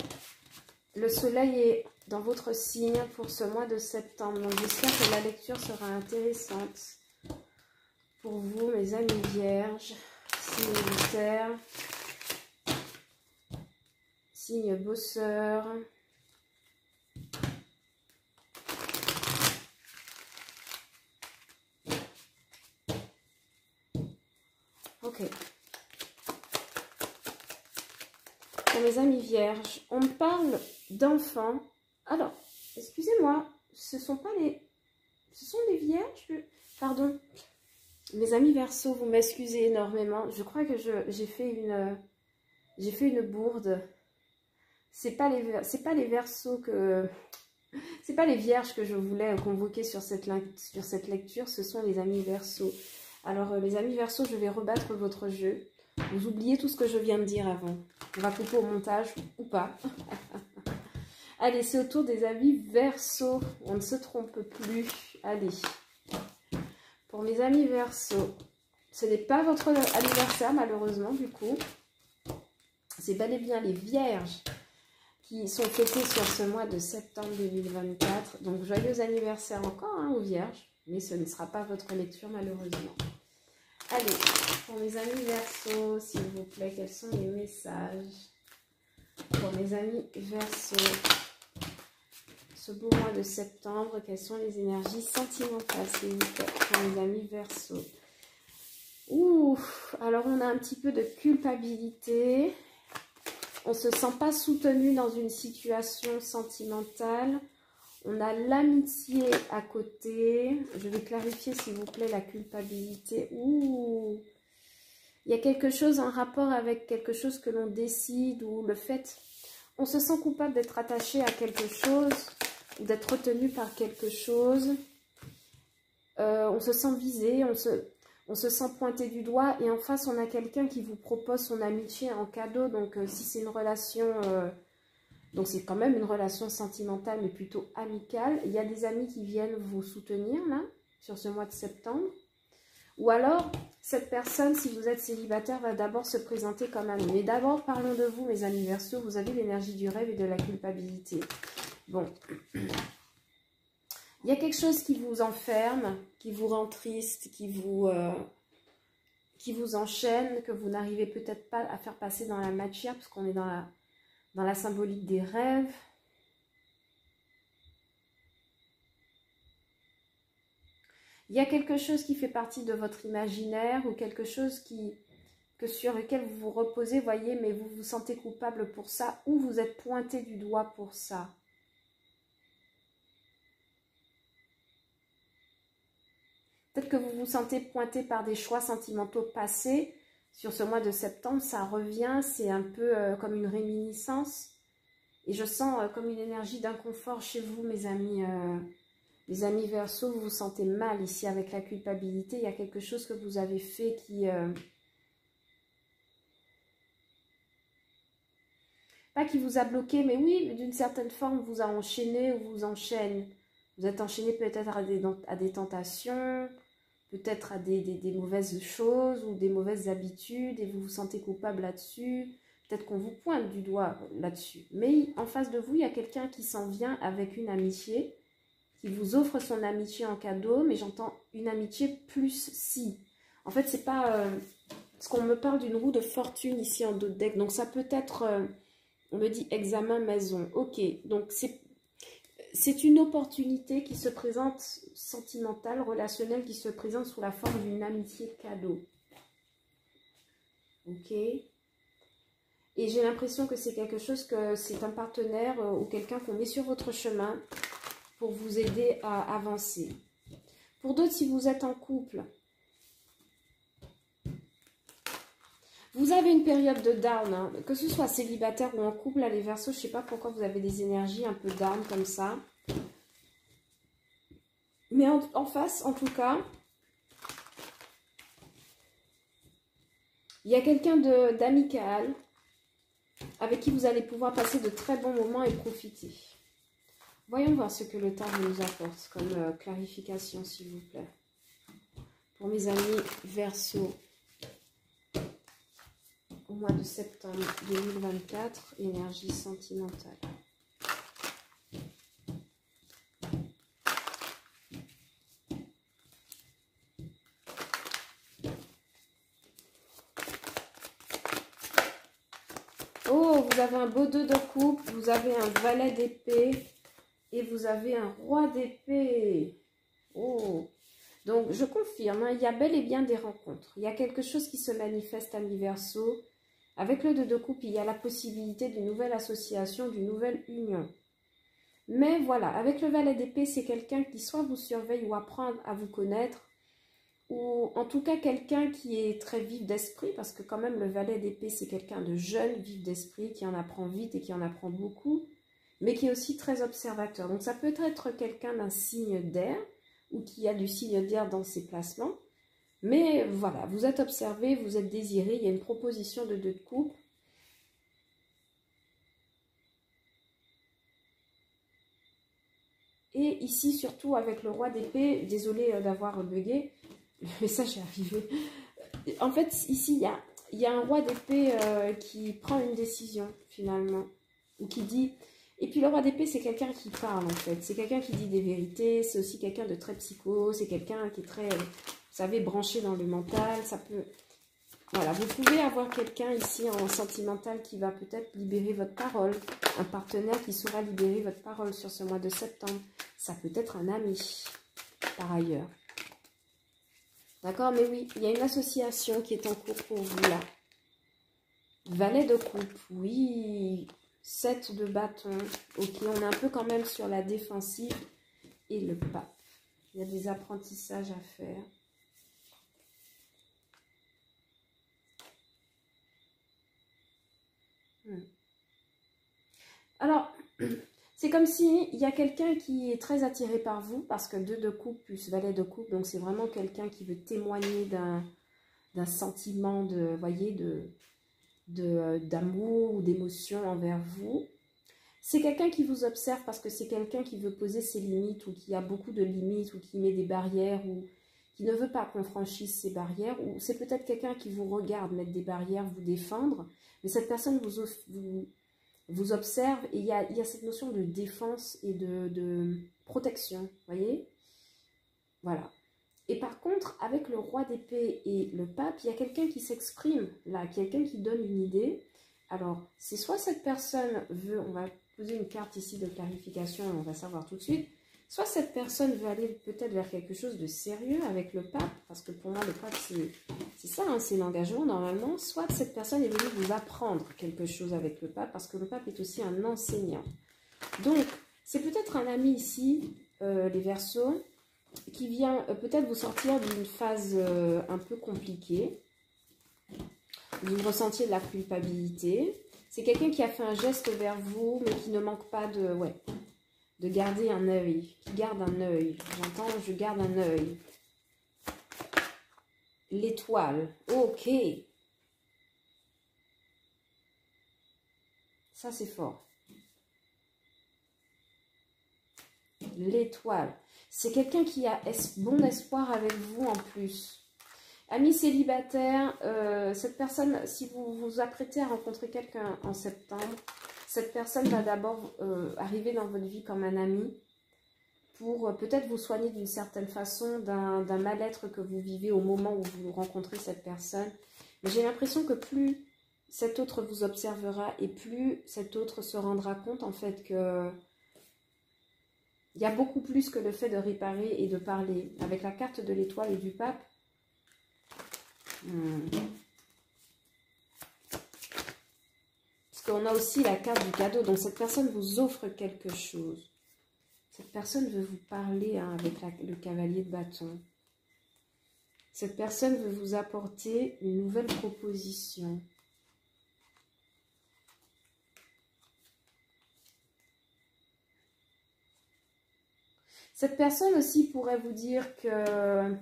Le soleil est dans votre signe pour ce mois de septembre. Donc, j'espère que la lecture sera intéressante pour vous, mes amis vierges, signe militaire, signe bosseur. Ok. Pour mes amis vierges, on me parle d'enfants. Alors, excusez-moi, ce sont les vierges? Pardon. Mes amis Verseaux, vous m'excusez énormément. Je crois que j'ai fait une bourde. C'est pas les Verseaux que... C'est pas les vierges que je voulais convoquer sur cette lecture, ce sont les amis Verseaux. Alors, les amis Verseaux, je vais rebattre votre jeu. Vous oubliez tout ce que je viens de dire avant. On va couper au montage ou pas. Allez, c'est au tour des amis Verseaux. On ne se trompe plus. Allez. Pour mes amis Verseaux, ce n'est pas votre anniversaire malheureusement du coup. C'est bel et bien les vierges qui sont fêtées sur ce mois de septembre 2024. Donc, joyeux anniversaire encore hein, aux vierges. Mais ce ne sera pas votre lecture malheureusement. Allez, pour mes amis Verseaux, s'il vous plaît, quels sont les messages pour mes amis Verseaux, ce beau mois de septembre, quelles sont les énergies sentimentales, s'il vous plaît, pour mes amis Verseaux. Ouh, alors on a un petit peu de culpabilité. On ne se sent pas soutenu dans une situation sentimentale. On a l'amitié à côté. Je vais clarifier, s'il vous plaît, la culpabilité. Ouh, il y a quelque chose en rapport avec quelque chose que l'on décide ou le fait... On se sent coupable d'être attaché à quelque chose d'être retenu par quelque chose. On se sent visé, on se sent pointé du doigt. Et en face, on a quelqu'un qui vous propose son amitié en cadeau. Donc, si c'est une relation... donc, c'est quand même une relation sentimentale, mais plutôt amicale. Il y a des amis qui viennent vous soutenir, là, sur ce mois de septembre. Ou alors, cette personne, si vous êtes célibataire, va d'abord se présenter comme ami. Mais d'abord, parlons de vous, mes amis Verseaux. Vous avez l'énergie du rêve et de la culpabilité. Bon. Il y a quelque chose qui vous enferme, qui vous rend triste, qui vous enchaîne, que vous n'arrivez peut-être pas à faire passer dans la matière, parce qu'on est dans la symbolique des rêves. Il y a quelque chose qui fait partie de votre imaginaire ou quelque chose sur lequel vous vous reposez, voyez, mais vous vous sentez coupable pour ça ou vous êtes pointé du doigt pour ça. Peut-être que vous vous sentez pointé par des choix sentimentaux passés. Sur ce mois de septembre, ça revient, c'est un peu comme une réminiscence. Et je sens comme une énergie d'inconfort chez vous, mes amis. Les amis Verseaux, vous vous sentez mal ici avec la culpabilité. Il y a quelque chose que vous avez fait qui... pas qui vous a bloqué, mais oui, d'une certaine forme, vous a enchaîné ou vous enchaîne. Vous êtes enchaîné peut-être à des tentations, peut-être à des mauvaises choses ou des mauvaises habitudes et vous vous sentez coupable là-dessus. Peut-être qu'on vous pointe du doigt là-dessus. Mais en face de vous, il y a quelqu'un qui s'en vient avec une amitié, qui vous offre son amitié en cadeau, mais j'entends une amitié plus si. En fait, c'est pas... parce qu'on me parle d'une roue de fortune ici en dos de deck. Donc, ça peut être... on me dit examen maison. Ok, donc c'est une opportunité qui se présente, sentimentale, relationnelle, qui se présente sous la forme d'une amitié cadeau. Ok. Et j'ai l'impression que c'est quelque chose que c'est un partenaire ou quelqu'un qu'on met sur votre chemin pour vous aider à avancer. Pour d'autres, si vous êtes en couple, vous avez une période de down, hein, que ce soit célibataire ou en couple, là, les Verseaux, je ne sais pas pourquoi vous avez des énergies un peu down comme ça. Mais en face, en tout cas, il y a quelqu'un d'amical avec qui vous allez pouvoir passer de très bons moments et profiter. Voyons voir ce que le tarot nous apporte comme clarification, s'il vous plaît. Pour mes amis Verseaux, au mois de septembre 2024, énergie sentimentale. Oh, vous avez un beau 2 de coupe, vous avez un valet d'épée et vous avez un roi d'épée. Oh, donc je confirme, hein, il y a bel et bien des rencontres. Il y a quelque chose qui se manifeste à mi Verseau. Avec le 2 de coupe, il y a la possibilité d'une nouvelle association, d'une nouvelle union. Mais voilà, avec le valet d'épée, c'est quelqu'un qui soit vous surveille ou apprend à vous connaître, ou en tout cas quelqu'un qui est très vif d'esprit, parce que quand même le valet d'épée, c'est quelqu'un de jeune, vif d'esprit, qui en apprend vite et qui en apprend beaucoup, mais qui est aussi très observateur. Donc ça peut être quelqu'un d'un signe d'air, ou qui a du signe d'air dans ses placements. Mais voilà, vous êtes observé, vous êtes désiré, il y a une proposition de 2 de coupe. Et ici, surtout avec le roi d'épée, désolé d'avoir bugué, le message est arrivé. En fait, ici, il y a un roi d'épée qui prend une décision, finalement, ou qui dit... Et puis le roi d'épée, c'est quelqu'un qui parle, en fait. C'est quelqu'un qui dit des vérités, c'est aussi quelqu'un de très psycho, c'est quelqu'un qui est très... Vous savez, branché dans le mental, ça peut... Voilà, vous pouvez avoir quelqu'un ici en sentimental qui va peut-être libérer votre parole. Un partenaire qui saura libérer votre parole sur ce mois de septembre. Ça peut être un ami, par ailleurs. D'accord, mais oui, il y a une association qui est en cours pour vous, là. Valet de coupe, oui. 7 de bâton. Ok, on est un peu quand même sur la défensive. Et le pape. Il y a des apprentissages à faire. Alors, C'est comme si il y a quelqu'un qui est très attiré par vous, parce que 2 de coupe plus valet de coupe, donc c'est vraiment quelqu'un qui veut témoigner d'un sentiment de, voyez, d'amour ou d'émotion envers vous. C'est quelqu'un qui vous observe parce que c'est quelqu'un qui veut poser ses limites ou qui a beaucoup de limites ou qui met des barrières ou qui ne veut pas qu'on franchisse ces barrières. Ou c'est peut-être quelqu'un qui vous regarde mettre des barrières, vous défendre, mais cette personne vous observe et il y a cette notion de défense et de protection, voyez? Voilà. Et par contre, avec le roi d'épée et le pape, il y a quelqu'un qui s'exprime là, quelqu'un qui donne une idée. Alors, c'est soit cette personne veut, on va poser une carte ici de clarification, on va savoir tout de suite, soit cette personne veut aller peut-être vers quelque chose de sérieux avec le pape, parce que pour moi, le pape, c'est ça, hein, c'est l'engagement normalement, soit cette personne est venue vous apprendre quelque chose avec le pape, parce que le pape est aussi un enseignant. Donc, c'est peut-être un ami ici, les Verseaux, qui vient peut-être vous sortir d'une phase un peu compliquée. Vous ressentiez de la culpabilité. C'est quelqu'un qui a fait un geste vers vous, mais qui ne manque pas de garder un œil. Qui garde un œil. J'entends, je garde un œil. L'étoile. Ok. Ça, c'est fort. L'étoile. C'est quelqu'un qui a bon espoir avec vous en plus. Amis célibataires, cette personne, si vous vous apprêtez à rencontrer quelqu'un en septembre, cette personne va d'abord arriver dans votre vie comme un ami pour peut-être vous soigner d'une certaine façon d'un mal-être que vous vivez au moment où vous rencontrez cette personne. Mais j'ai l'impression que plus cet autre vous observera et plus cet autre se rendra compte en fait que il y a beaucoup plus que le fait de réparer et de parler. Avec la carte de l'étoile et du pape, parce qu'on a aussi la carte du cadeau. Donc cette personne vous offre quelque chose. Cette personne veut vous parler avec le cavalier de bâton. Cette personne veut vous apporter une nouvelle proposition. Cette personne aussi pourrait vous dire que...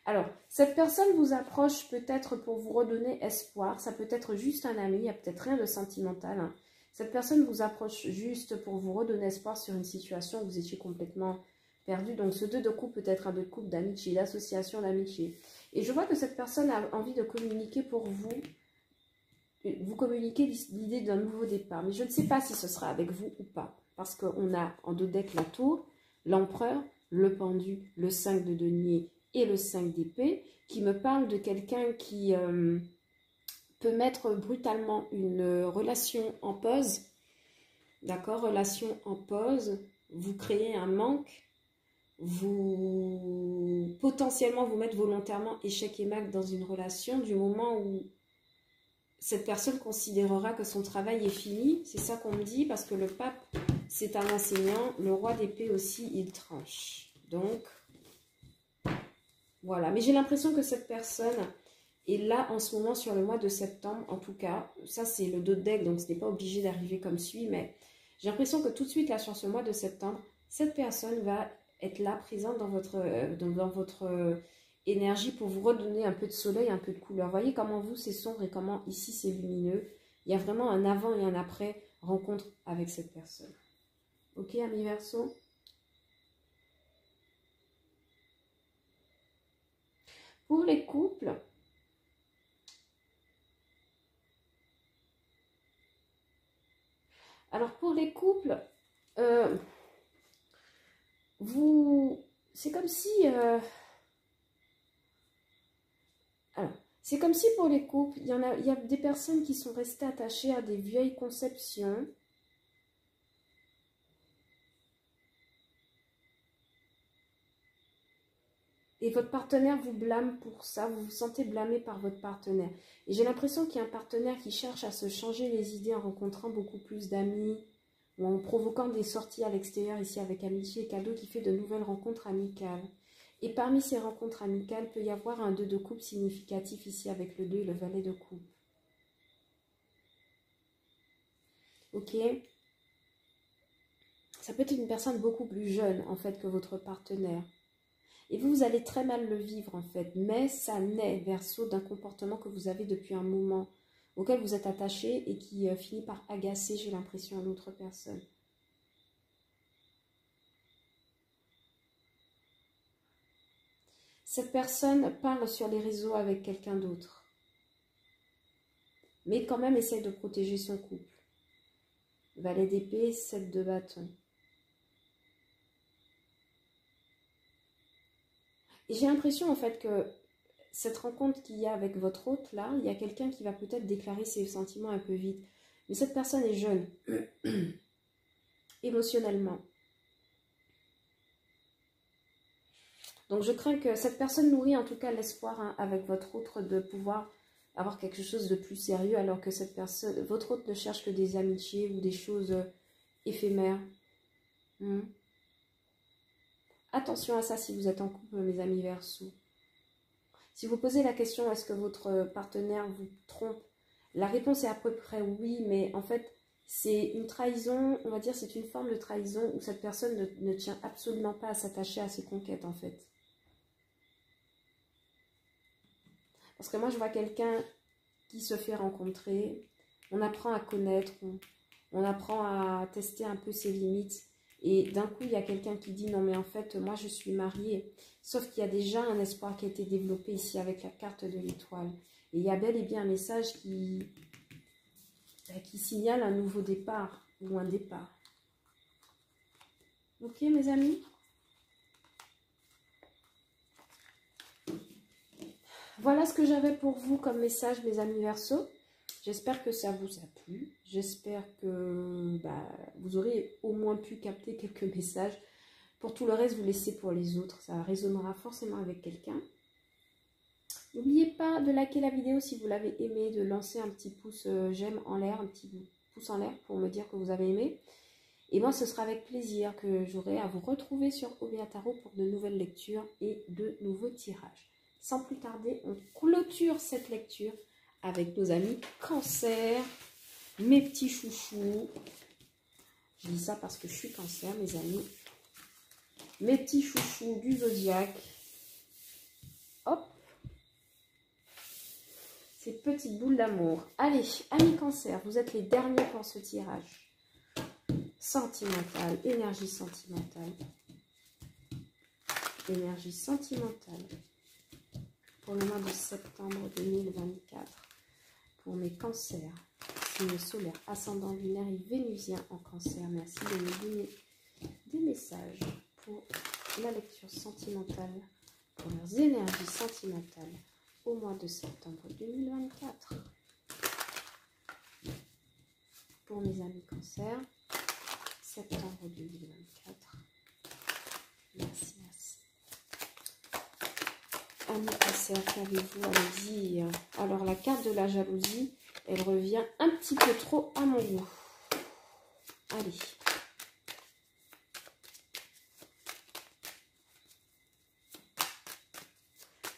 Alors, cette personne vous approche peut-être pour vous redonner espoir. Ça peut être juste un ami, il n'y a peut-être rien de sentimental. Hein. Cette personne vous approche juste pour vous redonner espoir sur une situation où vous étiez complètement perdu. Donc, ce 2 de coupe peut être un 2 de coupe d'amitié, d'association d'amitié. Et je vois que cette personne a envie de communiquer pour vous. Vous communiquez l'idée d'un nouveau départ. Mais je ne sais pas si ce sera avec vous ou pas. Parce qu'on a en 2 decks la tour, l'empereur, le pendu, le 5 de denier et le 5 d'épée, qui me parle de quelqu'un qui peut mettre brutalement une relation en pause. D'accord, relation en pause. Vous créez un manque. Vous potentiellement vous mettre volontairement échec et mat dans une relation du moment où cette personne considérera que son travail est fini. C'est ça qu'on me dit, parce que le pape, c'est un enseignant. Le roi d'épée aussi, il tranche. Donc, voilà. Mais j'ai l'impression que cette personne est là en ce moment sur le mois de septembre. En tout cas, ça c'est le 2 de deck, donc ce n'est pas obligé d'arriver comme suit. Mais j'ai l'impression que tout de suite, là, sur ce mois de septembre, cette personne va être là, présente dans votre énergie pour vous redonner un peu de soleil, un peu de couleur. Voyez comment vous, c'est sombre et comment ici, c'est lumineux. Il y a vraiment un avant et un après rencontre avec cette personne. Ok, amis Verseau? Pour les couples, alors pour les couples, c'est comme si... alors, c'est comme si pour les couples, il y a des personnes qui sont restées attachées à des vieilles conceptions. Et votre partenaire vous blâme pour ça, vous vous sentez blâmé par votre partenaire. Et j'ai l'impression qu'il y a un partenaire qui cherche à se changer les idées en rencontrant beaucoup plus d'amis, ou en provoquant des sorties à l'extérieur, ici avec amitié et cadeau, qui fait de nouvelles rencontres amicales. Et parmi ces rencontres amicales, peut y avoir un 2 de coupe significatif ici avec le 2 et le valet de coupe. Ok. Ça peut être une personne beaucoup plus jeune, en fait, que votre partenaire. Et vous allez très mal le vivre, en fait. Mais ça naît, Verseau, d'un comportement que vous avez depuis un moment, auquel vous êtes attaché et qui finit par agacer, j'ai l'impression, l'autre personne. Cette personne parle sur les réseaux avec quelqu'un d'autre. Mais quand même essaye de protéger son couple. Valet d'épée, 7 de bâton. Et j'ai l'impression en fait que cette rencontre qu'il y a avec votre hôte là, il y a quelqu'un qui va peut-être déclarer ses sentiments un peu vite. Mais cette personne est jeune, émotionnellement. Donc je crains que cette personne nourrit en tout cas l'espoir avec votre autre de pouvoir avoir quelque chose de plus sérieux, alors que cette personne, votre autre ne cherche que des amitiés ou des choses éphémères. Attention à ça si vous êtes en couple, mes amis Verseau. Si vous posez la question, est-ce que votre partenaire vous trompe? La réponse est à peu près oui, mais en fait, c'est une trahison, on va dire, c'est une forme de trahison où cette personne ne tient absolument pas à s'attacher à ses conquêtes, en fait. Parce que moi, je vois quelqu'un qui se fait rencontrer, on apprend à connaître, on apprend à tester un peu ses limites. Et d'un coup, il y a quelqu'un qui dit, non mais en fait, moi je suis mariée. Sauf qu'il y a déjà un espoir qui a été développé ici avec la carte de l'étoile. Et il y a bel et bien un message qui signale un nouveau départ ou un départ. Ok mes amis? Voilà ce que j'avais pour vous comme message, mes amis Verseau. J'espère que ça vous a plu. J'espère que vous aurez au moins pu capter quelques messages. Pour tout le reste, vous laissez pour les autres. Ça résonnera forcément avec quelqu'un. N'oubliez pas de liker la vidéo si vous l'avez aimé, de lancer un petit pouce j'aime en l'air, un petit pouce en l'air pour me dire que vous avez aimé. Et moi, ce sera avec plaisir que j'aurai à vous retrouver sur OBA Tarot pour de nouvelles lectures et de nouveaux tirages. Sans plus tarder, on clôture cette lecture avec nos amis Cancer, mes petits chouchous. Je dis ça parce que je suis Cancer, mes amis. Mes petits chouchous du zodiaque. Hop. Ces petites boules d'amour. Allez, amis Cancer, vous êtes les derniers pour ce tirage. Sentimental, énergie sentimentale. Énergie sentimentale. Pour le mois de septembre 2024. Pour mes cancers, signe solaire, ascendant lunaire et vénusien en cancer. Merci de me donner des messages pour la lecture sentimentale, pour leurs énergies sentimentales au mois de septembre 2024. Pour mes amis cancer, septembre 2024. Merci, merci. Amis cancer, qu'avez-vous à me dire? Alors, la carte de la jalousie, elle revient un petit peu trop à mon goût. Allez.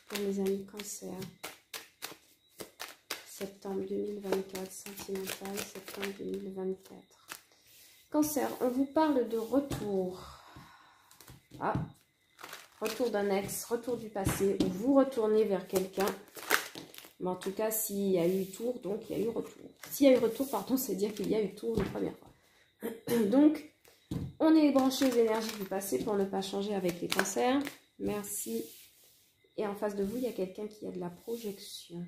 Pour mes amis cancer, septembre 2024, sentimental, septembre 2024. Cancer, on vous parle de retour. Ah, retour d'un ex, retour du passé, où vous retournez vers quelqu'un. Mais en tout cas, s'il y a eu tour, donc il y a eu retour. S'il y a eu retour, pardon, c'est dire qu'il y a eu tour une première fois. Donc, on est branché aux énergies du passé pour ne pas changer avec les cancers. Merci. Et en face de vous, il y a quelqu'un qui a de la projection.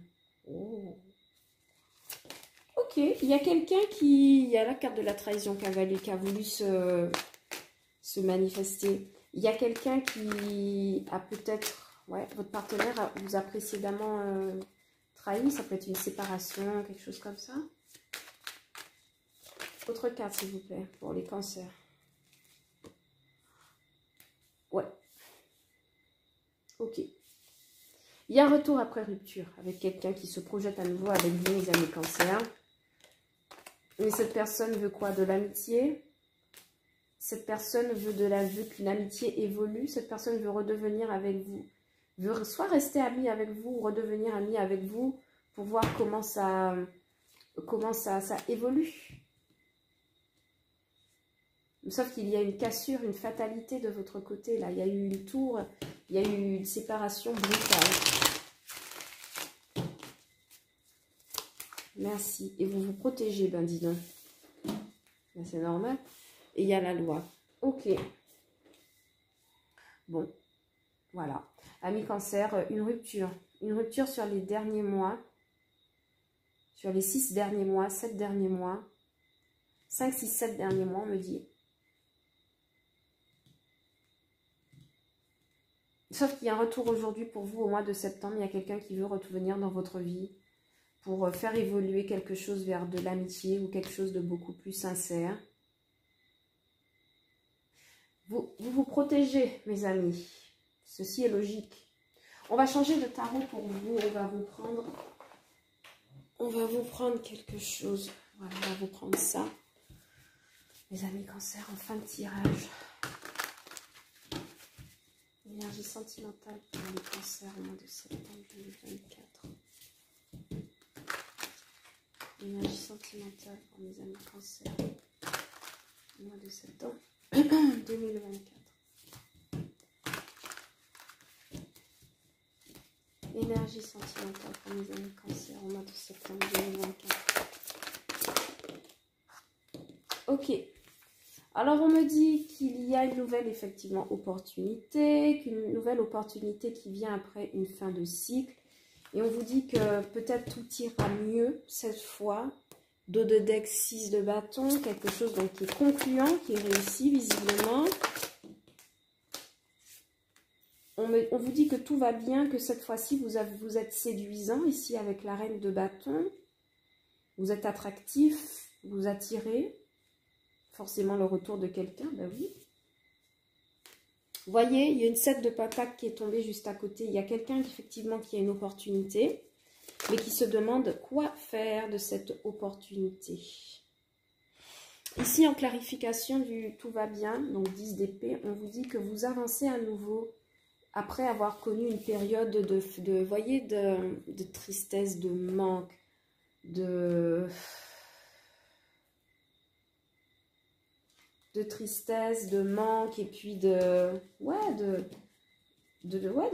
Oh. Ok, il y a quelqu'un qui... Il y a la carte de la trahison qui a voulu se manifester. Il y a quelqu'un qui a peut-être... Ouais, votre partenaire vous a précédemment trahi. Ça peut être une séparation, quelque chose comme ça. Autre carte, s'il vous plaît, pour les cancers. Ouais. Ok. Il y a un retour après rupture avec quelqu'un qui se projette à nouveau avec vous, les amis cancers. Mais cette personne veut quoi? De l'amitié? Cette personne veut qu'une amitié évolue. Cette personne veut redevenir avec vous. Veut soit rester amie avec vous ou redevenir amie avec vous pour voir comment ça évolue. Sauf qu'il y a une cassure, une fatalité de votre côté, là. Il y a eu une tour, il y a eu une séparation brutale. Merci. Et vous vous protégez, ben dis donc. Ben, c'est normal. Et il y a la loi. Ok. Bon. Voilà. Amis Cancer, une rupture. Une rupture sur les derniers mois. Sur les 6 derniers mois, 7 derniers mois. 5, 6, 7 derniers mois, on me dit. Sauf qu'il y a un retour aujourd'hui pour vous au mois de septembre. Il y a quelqu'un qui veut revenir dans votre vie pour faire évoluer quelque chose vers de l'amitié ou quelque chose de beaucoup plus sincère. Vous protégez, mes amis. Ceci est logique. On va changer de tarot pour vous. On va vous prendre quelque chose. Voilà, on va vous prendre ça. Mes amis Cancer, en fin de tirage. Énergie sentimentale pour les cancers au mois de septembre 2024. Énergie sentimentale pour mes amis Cancer au mois de septembre 2024. Énergie sentimentale pour mes amis Cancer au mois de septembre 2024. Ok. Alors, on me dit qu'il y a une nouvelle, effectivement, opportunité, qu'une nouvelle opportunité qui vient après une fin de cycle. Et on vous dit que peut-être tout ira mieux cette fois. Dos de deck, 6 de bâton, quelque chose donc qui est concluant, qui est réussi visiblement. On vous dit que tout va bien, que cette fois-ci, vous êtes séduisant ici avec la reine de bâton. Vous êtes attractif, vous attirez. Forcément le retour de quelqu'un, ben oui. Vous voyez, il y a une 7 de pentacle qui est tombée juste à côté. Il y a quelqu'un effectivement qui a une opportunité, mais qui se demande quoi faire de cette opportunité. Ici, en clarification du tout va bien, donc 10 d'épée, on vous dit que vous avancez à nouveau après avoir connu une période de tristesse, de manque, de tristesse, de manque, et puis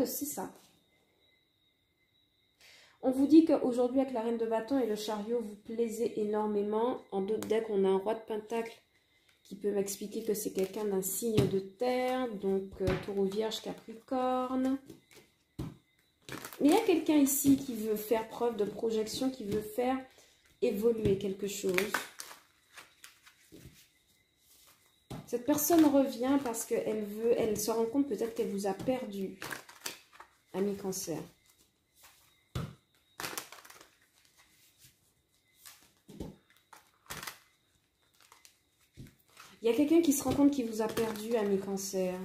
c'est ça. On vous dit qu'aujourd'hui, avec la reine de bâton et le chariot, vous plaisez énormément. En dos de deck, on a un roi de pentacle qui peut m'expliquer que c'est quelqu'un d'un signe de terre, donc taureau, vierge, capricorne. Mais il y a quelqu'un ici qui veut faire preuve de projection, qui veut faire évoluer quelque chose. Cette personne revient parce elle se rend compte peut-être qu'elle vous a perdu, ami Cancer. Il y a quelqu'un qui se rend compte qu'il vous a perdu, ami Cancer.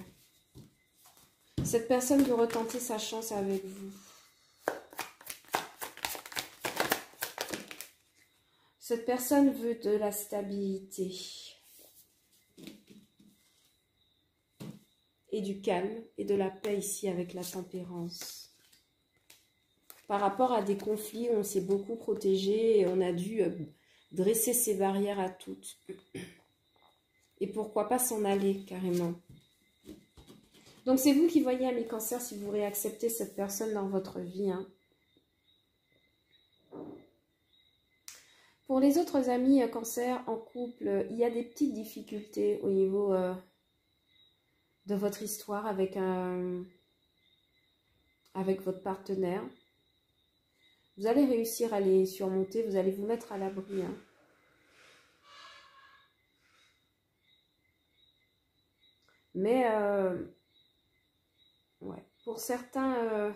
Cette personne veut retenter sa chance avec vous. Cette personne veut de la stabilité. Et du calme et de la paix ici avec la tempérance. Par rapport à des conflits où on s'est beaucoup protégé et on a dû dresser ses barrières à toutes. Et pourquoi pas s'en aller carrément. Donc c'est vous qui voyez, amis Cancer, si vous réacceptez cette personne dans votre vie. Hein. Pour les autres amis Cancer en couple, il y a des petites difficultés au niveau de votre histoire avec votre partenaire. Vous allez réussir à les surmonter, vous allez vous mettre à l'abri. Hein. Mais, ouais, pour certains,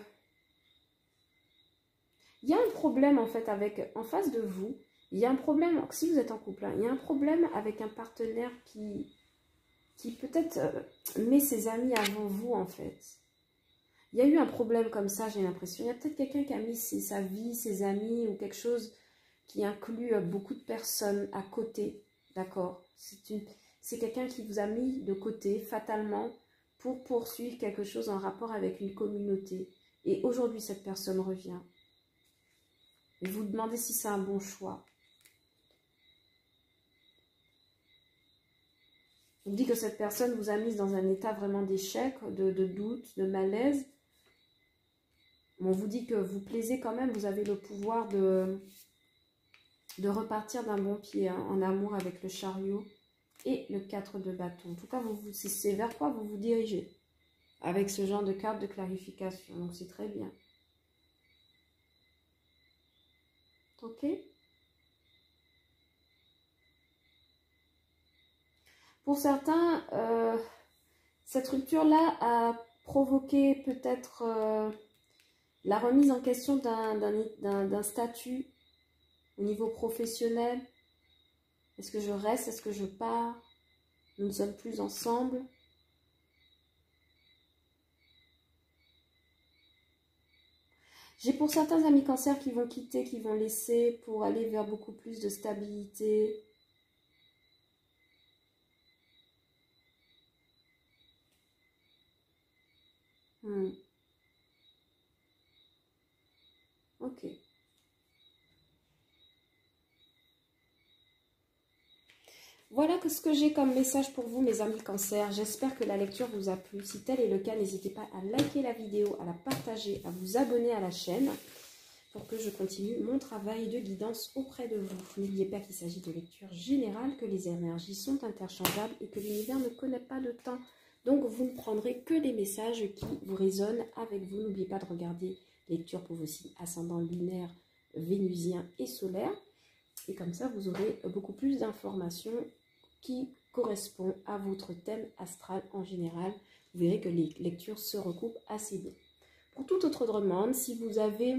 il y a un problème en fait en face de vous. Il y a un problème, si vous êtes en couple, hein, il y a un problème avec un partenaire qui peut-être met ses amis avant vous en fait. Il y a eu un problème comme ça, j'ai l'impression. Il y a peut-être quelqu'un qui a mis sa vie, ses amis ou quelque chose qui inclut beaucoup de personnes à côté, d'accord? C'est quelqu'un qui vous a mis de côté fatalement pour poursuivre quelque chose en rapport avec une communauté. Et aujourd'hui, cette personne revient. Et vous demandez si c'est un bon choix. On dit que cette personne vous a mis dans un état vraiment d'échec, de doute, de malaise. On vous dit que vous plaisez quand même, vous avez le pouvoir de repartir d'un bon pied hein, en amour avec le chariot et le 4 de bâton. En tout cas, c'est vers quoi vous vous dirigez avec ce genre de carte de clarification. Donc, c'est très bien. Ok? Pour certains, cette rupture-là a provoqué peut-être la remise en question d'un statut au niveau professionnel. Est-ce que je reste? Est-ce que je pars? Nous ne sommes plus ensemble. J'ai pour certains amis cancers qui vont quitter, qui vont laisser pour aller vers beaucoup plus de stabilité. Ok. Voilà ce que j'ai comme message pour vous, mes amis cancers. J'espère que la lecture vous a plu. Si tel est le cas, n'hésitez pas à liker la vidéo, à la partager, à vous abonner à la chaîne pour que je continue mon travail de guidance auprès de vous. N'oubliez pas qu'il s'agit de lecture générale, que les énergies sont interchangeables et que l'univers ne connaît pas de temps. Donc, vous ne prendrez que les messages qui vous résonnent avec vous. N'oubliez pas de regarder lecture pour vos signes ascendants, lunaires, vénusiens et solaires. Et comme ça, vous aurez beaucoup plus d'informations qui correspondent à votre thème astral en général. Vous verrez que les lectures se recoupent assez bien. Pour toute autre demande, si vous avez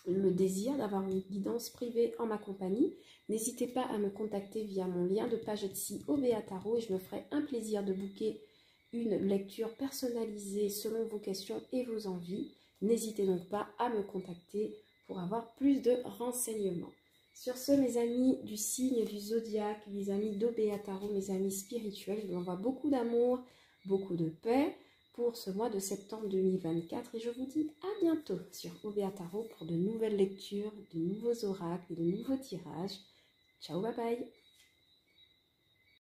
le désir d'avoir une guidance privée en ma compagnie, n'hésitez pas à me contacter via mon lien de page Etsy OBA Tarot et je me ferai un plaisir de booker une lecture personnalisée selon vos questions et vos envies. N'hésitez donc pas à me contacter pour avoir plus de renseignements. Sur ce, mes amis du signe du zodiaque, mes amis d'OBA Tarot, mes amis spirituels, je vous envoie beaucoup d'amour, beaucoup de paix pour ce mois de septembre 2024 et je vous dis à bientôt sur OBA Tarot pour de nouvelles lectures, de nouveaux oracles et de nouveaux tirages. Ciao, bye bye!